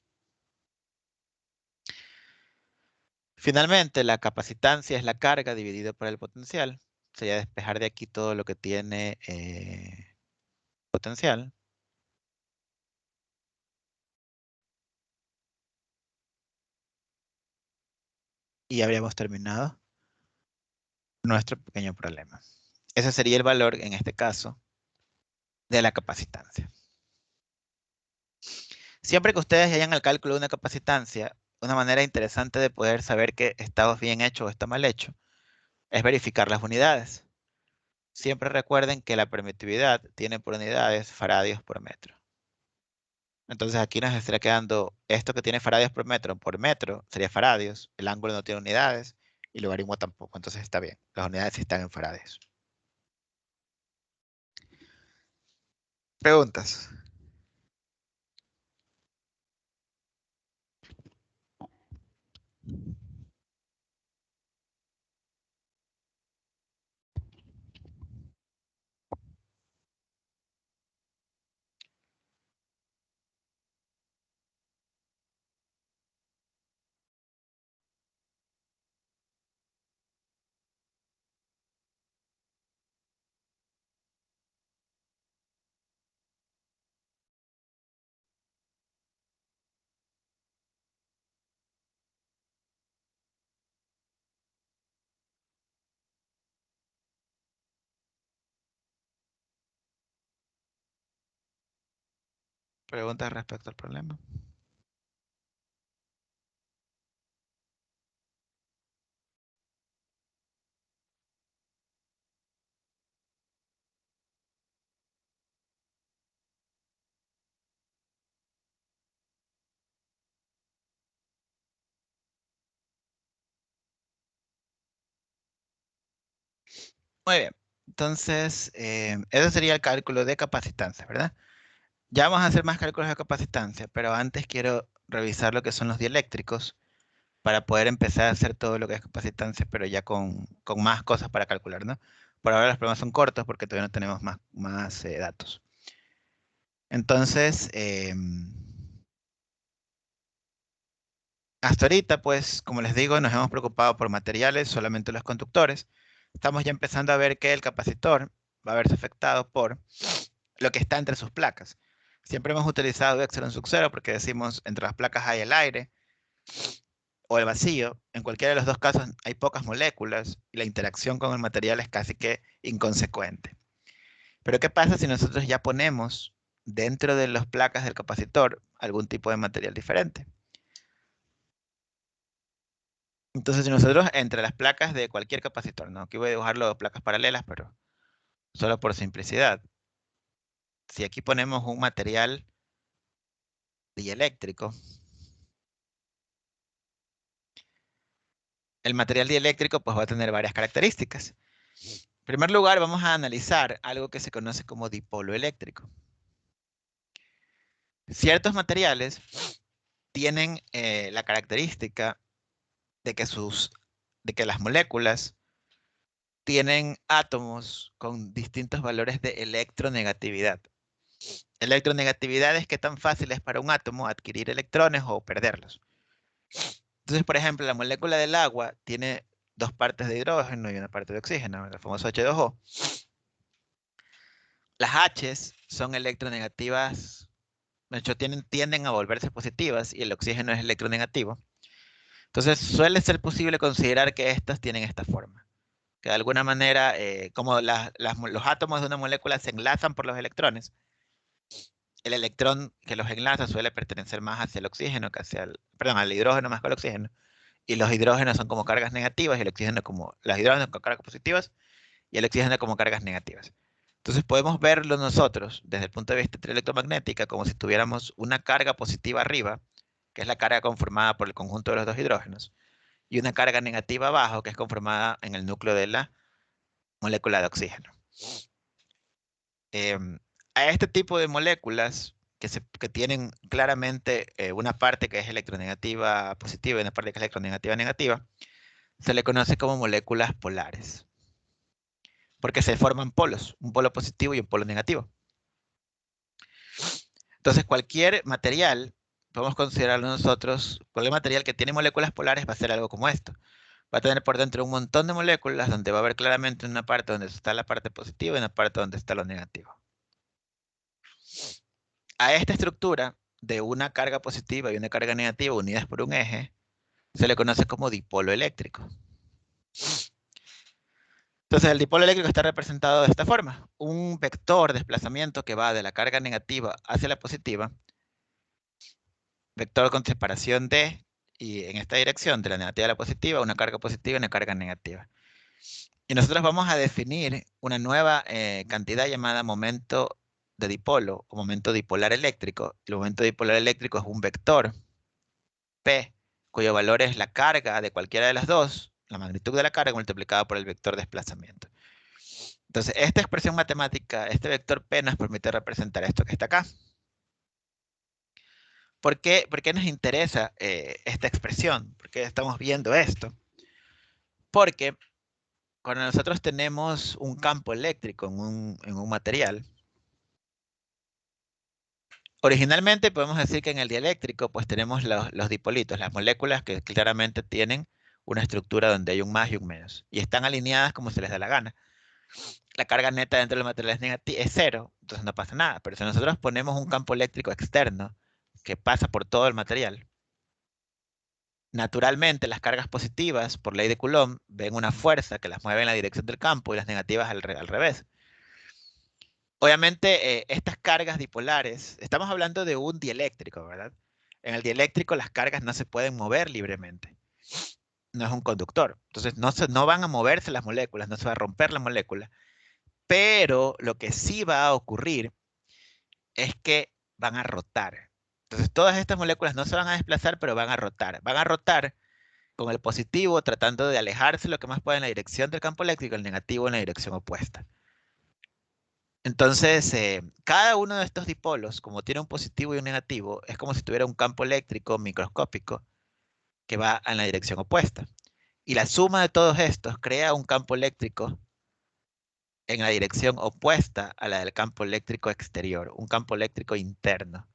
Finalmente, la capacitancia es la carga dividido por el potencial. Sería despejar de aquí todo lo que tiene potencial. Y habríamos terminado nuestro pequeño problema. Ese sería el valor, en este caso, de la capacitancia. Siempre que ustedes hayan el cálculo de una capacitancia, una manera interesante de poder saber que está bien hecho o está mal hecho es verificar las unidades. Siempre recuerden que la permitividad tiene por unidades faradios por metro. Entonces aquí nos estaría quedando esto que tiene faradios por metro, sería faradios, el ángulo no tiene unidades y el logaritmo tampoco, entonces está bien, las unidades sí están en faradios. Preguntas. Preguntas respecto al problema. Muy bien. Entonces, ese sería el cálculo de capacitancia, ¿verdad? Ya vamos a hacer más cálculos de capacitancia, pero antes quiero revisar lo que son los dieléctricos para poder empezar a hacer todo lo que es capacitancia, pero ya con más cosas para calcular, ¿no? Por ahora los problemas son cortos porque todavía no tenemos más datos. Entonces, hasta ahorita, pues, como les digo, nos hemos preocupado por materiales, solamente los conductores. Estamos ya empezando a ver que el capacitor va a verse afectado por lo que está entre sus placas. Siempre hemos utilizado Epsilon sub 0 porque decimos entre las placas hay el aire o el vacío. En cualquiera de los dos casos hay pocas moléculas y la interacción con el material es casi que inconsecuente. Pero ¿qué pasa si nosotros ya ponemos dentro de las placas del capacitor algún tipo de material diferente? Entonces, si nosotros entre las placas de cualquier capacitor, ¿no? Aquí voy a dibujarlo placas paralelas, pero solo por simplicidad. Si aquí ponemos un material dieléctrico, el material dieléctrico pues va a tener varias características. En primer lugar, vamos a analizar algo que se conoce como dipolo eléctrico. Ciertos materiales tienen la característica de que las moléculas tienen átomos con distintos valores de electronegatividad. Electronegatividad es qué tan fácil es para un átomo adquirir electrones o perderlos. Entonces, por ejemplo, la molécula del agua tiene dos partes de hidrógeno y una parte de oxígeno, el famoso H2O. Las H's son electronegativas, de hecho tienden a volverse positivas y el oxígeno es electronegativo. Entonces suele ser posible considerar que estas tienen esta forma. Que de alguna manera, como los átomos de una molécula se enlazan por los electrones, el electrón que los enlaza suele pertenecer más hacia el oxígeno que al hidrógeno más que al oxígeno. Y los hidrógenos son como cargas negativas y el oxígeno como, las hidrógenos como cargas positivas y el oxígeno como cargas negativas. Entonces podemos verlo nosotros desde el punto de vista electromagnética como si tuviéramos una carga positiva arriba, que es la carga conformada por el conjunto de los dos hidrógenos, y una carga negativa abajo, que es conformada en el núcleo de la molécula de oxígeno. A este tipo de moléculas que tienen claramente una parte que es electronegativa positiva y una parte que es electronegativa negativa, se le conoce como moléculas polares. Porque se forman polos, un polo positivo y un polo negativo. Entonces, cualquier material, podemos considerarlo nosotros, cualquier material que tiene moléculas polares va a ser algo como esto. Va a tener por dentro un montón de moléculas donde va a haber claramente una parte donde está la parte positiva y una parte donde está lo negativo. A esta estructura de una carga positiva y una carga negativa unidas por un eje, se le conoce como dipolo eléctrico. Entonces el dipolo eléctrico está representado de esta forma. Un vector de desplazamiento que va de la carga negativa hacia la positiva, vector con separación de, y en esta dirección, de la negativa a la positiva, una carga positiva y una carga negativa. Y nosotros vamos a definir una nueva cantidad llamada momento de dipolo o momento dipolar eléctrico. El momento dipolar eléctrico es un vector P, cuyo valor es la carga de cualquiera de las dos, la magnitud de la carga multiplicada por el vector de desplazamiento. Entonces, esta expresión matemática, este vector P nos permite representar esto que está acá. ¿Por qué nos interesa esta expresión? ¿Por qué estamos viendo esto? Porque cuando nosotros tenemos un campo eléctrico en un material, originalmente podemos decir que en el dieléctrico pues tenemos los dipolitos, las moléculas que claramente tienen una estructura donde hay un más y un menos. Y están alineadas como se les da la gana. La carga neta dentro del material es cero, entonces no pasa nada. Pero si nosotros ponemos un campo eléctrico externo que pasa por todo el material, naturalmente las cargas positivas, por ley de Coulomb, ven una fuerza que las mueve en la dirección del campo y las negativas al revés. Obviamente, estas cargas dipolares, estamos hablando de un dieléctrico, ¿verdad? En el dieléctrico las cargas no se pueden mover libremente. No es un conductor. Entonces no van a moverse las moléculas, no se va a romper la molécula. Pero lo que sí va a ocurrir es que van a rotar. Entonces todas estas moléculas no se van a desplazar, pero van a rotar. Van a rotar con el positivo tratando de alejarse lo que más pueda en la dirección del campo eléctrico, el negativo en la dirección opuesta. Entonces, cada uno de estos dipolos, como tiene un positivo y un negativo, es como si tuviera un campo eléctrico microscópico que va en la dirección opuesta. Y la suma de todos estos crea un campo eléctrico en la dirección opuesta a la del campo eléctrico exterior, un campo eléctrico interno.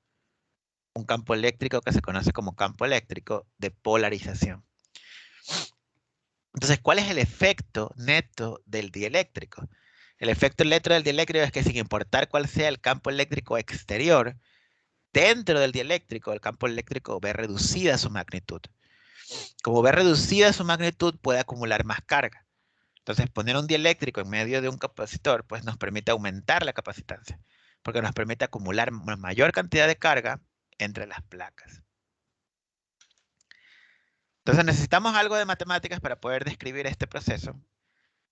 Un campo eléctrico que se conoce como campo eléctrico de polarización. Entonces, ¿cuál es el efecto neto del dieléctrico? El efecto neto del dieléctrico es que sin importar cuál sea el campo eléctrico exterior, dentro del dieléctrico el campo eléctrico ve reducida su magnitud. Como ve reducida su magnitud, puede acumular más carga. Entonces, poner un dieléctrico en medio de un capacitor, pues nos permite aumentar la capacitancia, porque nos permite acumular una mayor cantidad de carga entre las placas. Entonces necesitamos algo de matemáticas para poder describir este proceso.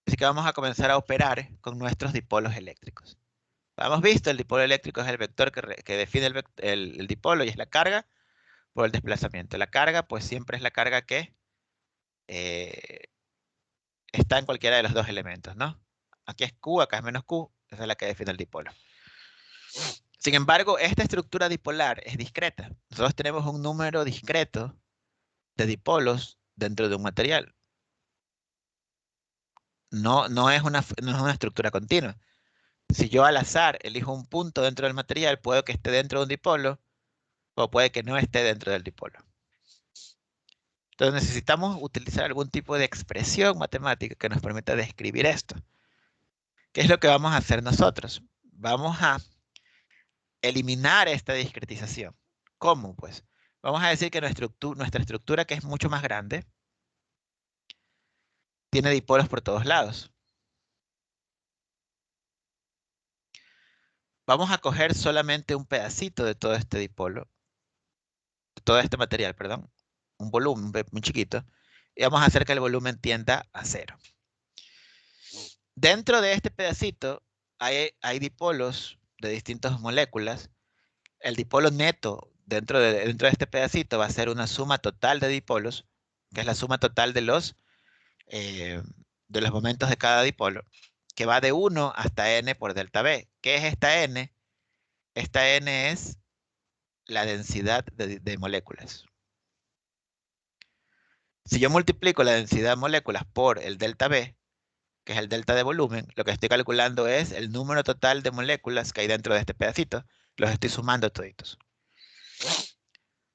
Así que vamos a comenzar a operar con nuestros dipolos eléctricos. Hemos visto, el dipolo eléctrico es el vector que define el dipolo y es la carga por el desplazamiento. La carga, pues siempre es la carga que está en cualquiera de los dos elementos, ¿no? Aquí es Q, acá es menos Q, esa es la que define el dipolo. Sin embargo, esta estructura dipolar es discreta. Nosotros tenemos un número discreto de dipolos dentro de un material. No es una estructura continua. Si yo al azar elijo un punto dentro del material, puede que esté dentro de un dipolo o puede que no esté dentro del dipolo. Entonces necesitamos utilizar algún tipo de expresión matemática que nos permita describir esto. ¿Qué es lo que vamos a hacer nosotros? Vamos a eliminar esta discretización. ¿Cómo? Pues vamos a decir que nuestra estructura, que es mucho más grande, tiene dipolos por todos lados. Vamos a coger solamente un pedacito de todo este dipolo, de todo este material, perdón, un volumen muy chiquito, y vamos a hacer que el volumen tienda a 0. Dentro de este pedacito hay dipolos de distintas moléculas. El dipolo neto dentro de este pedacito va a ser una suma total de dipolos, que es la suma total de los momentos de cada dipolo, que va de 1 hasta n por delta B. ¿Qué es esta n? Esta n es la densidad de moléculas. Si yo multiplico la densidad de moléculas por el delta B, que es el delta de volumen, lo que estoy calculando es el número total de moléculas que hay dentro de este pedacito. Los estoy sumando toditos.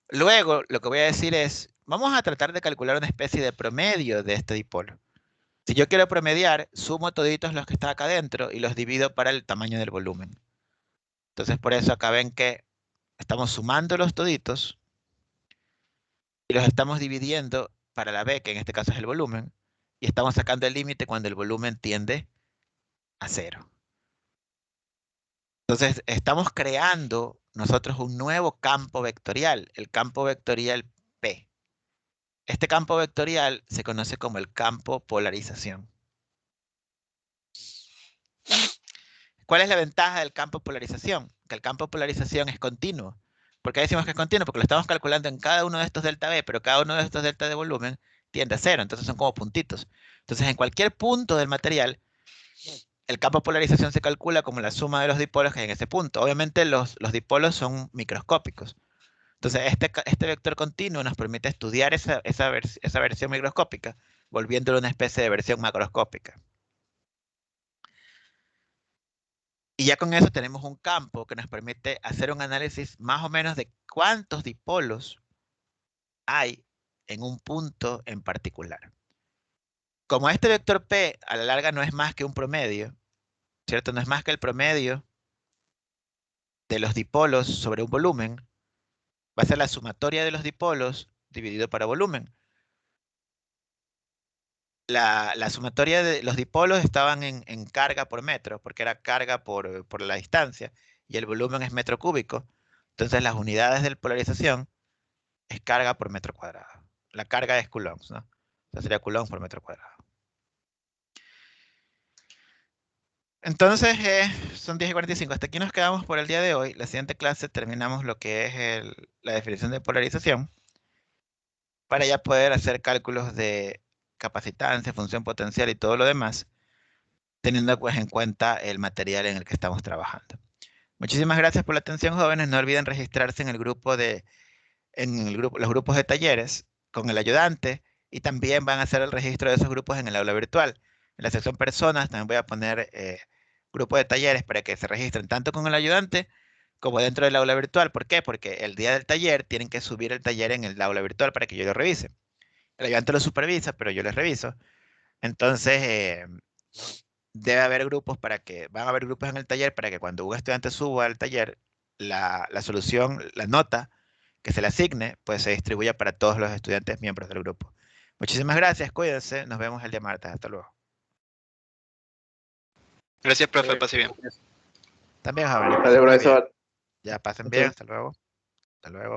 Luego, lo que voy a decir es, vamos a tratar de calcular una especie de promedio de este dipolo. Si yo quiero promediar, sumo toditos los que están acá adentro y los divido para el tamaño del volumen. Entonces, por eso acá ven que estamos sumando los toditos y los estamos dividiendo para la B, que en este caso es el volumen, y estamos sacando el límite cuando el volumen tiende a 0. Entonces, estamos creando nosotros un nuevo campo vectorial, el campo vectorial P. Este campo vectorial se conoce como el campo polarización. ¿Cuál es la ventaja del campo polarización? Que el campo polarización es continuo. ¿Por qué decimos que es continuo? Porque lo estamos calculando en cada uno de estos delta B, pero cada uno de estos delta de volumen tiende a 0, entonces son como puntitos. Entonces, en cualquier punto del material, el campo de polarización se calcula como la suma de los dipolos que hay en ese punto. Obviamente los dipolos son microscópicos. Entonces este vector continuo nos permite estudiar esa versión microscópica, volviéndolo una especie de versión macroscópica. Y ya con eso tenemos un campo que nos permite hacer un análisis más o menos de cuántos dipolos hay en un punto en particular. Como este vector P a la larga no es más que un promedio, ¿cierto? No es más que el promedio de los dipolos sobre un volumen, va a ser la sumatoria de los dipolos dividido para volumen. La sumatoria de los dipolos estaban en carga por metro, porque era carga por la distancia, y el volumen es metro cúbico. Entonces las unidades de polarización es carga por metro cuadrado. La carga es coulombs, ¿no? Entonces sería coulombs por metro cuadrado. Entonces, son 10:45. Hasta aquí nos quedamos por el día de hoy. La siguiente clase terminamos lo que es la definición de polarización. para ya poder hacer cálculos de capacitancia, función potencial y todo lo demás, teniendo pues en cuenta el material en el que estamos trabajando. Muchísimas gracias por la atención, jóvenes. No olviden registrarse en el grupo los grupos de talleres con el ayudante, y también van a hacer el registro de esos grupos en el aula virtual. En la sección personas también voy a poner grupo de talleres para que se registren tanto con el ayudante como dentro del aula virtual. ¿Por qué? Porque el día del taller tienen que subir el taller en el aula virtual para que yo lo revise. El ayudante lo supervisa, pero yo les reviso. Entonces, van a haber grupos en el taller para que cuando un estudiante suba al taller, la solución, la nota que se le asigne, pues se distribuya para todos los estudiantes miembros del grupo. Muchísimas gracias, cuídense, nos vemos el día martes, hasta luego. Gracias, profe, pase bien. También, jóvenes, Vale, pasen muy bien. profesor. Ya pasen Ok. bien, hasta luego. Hasta luego.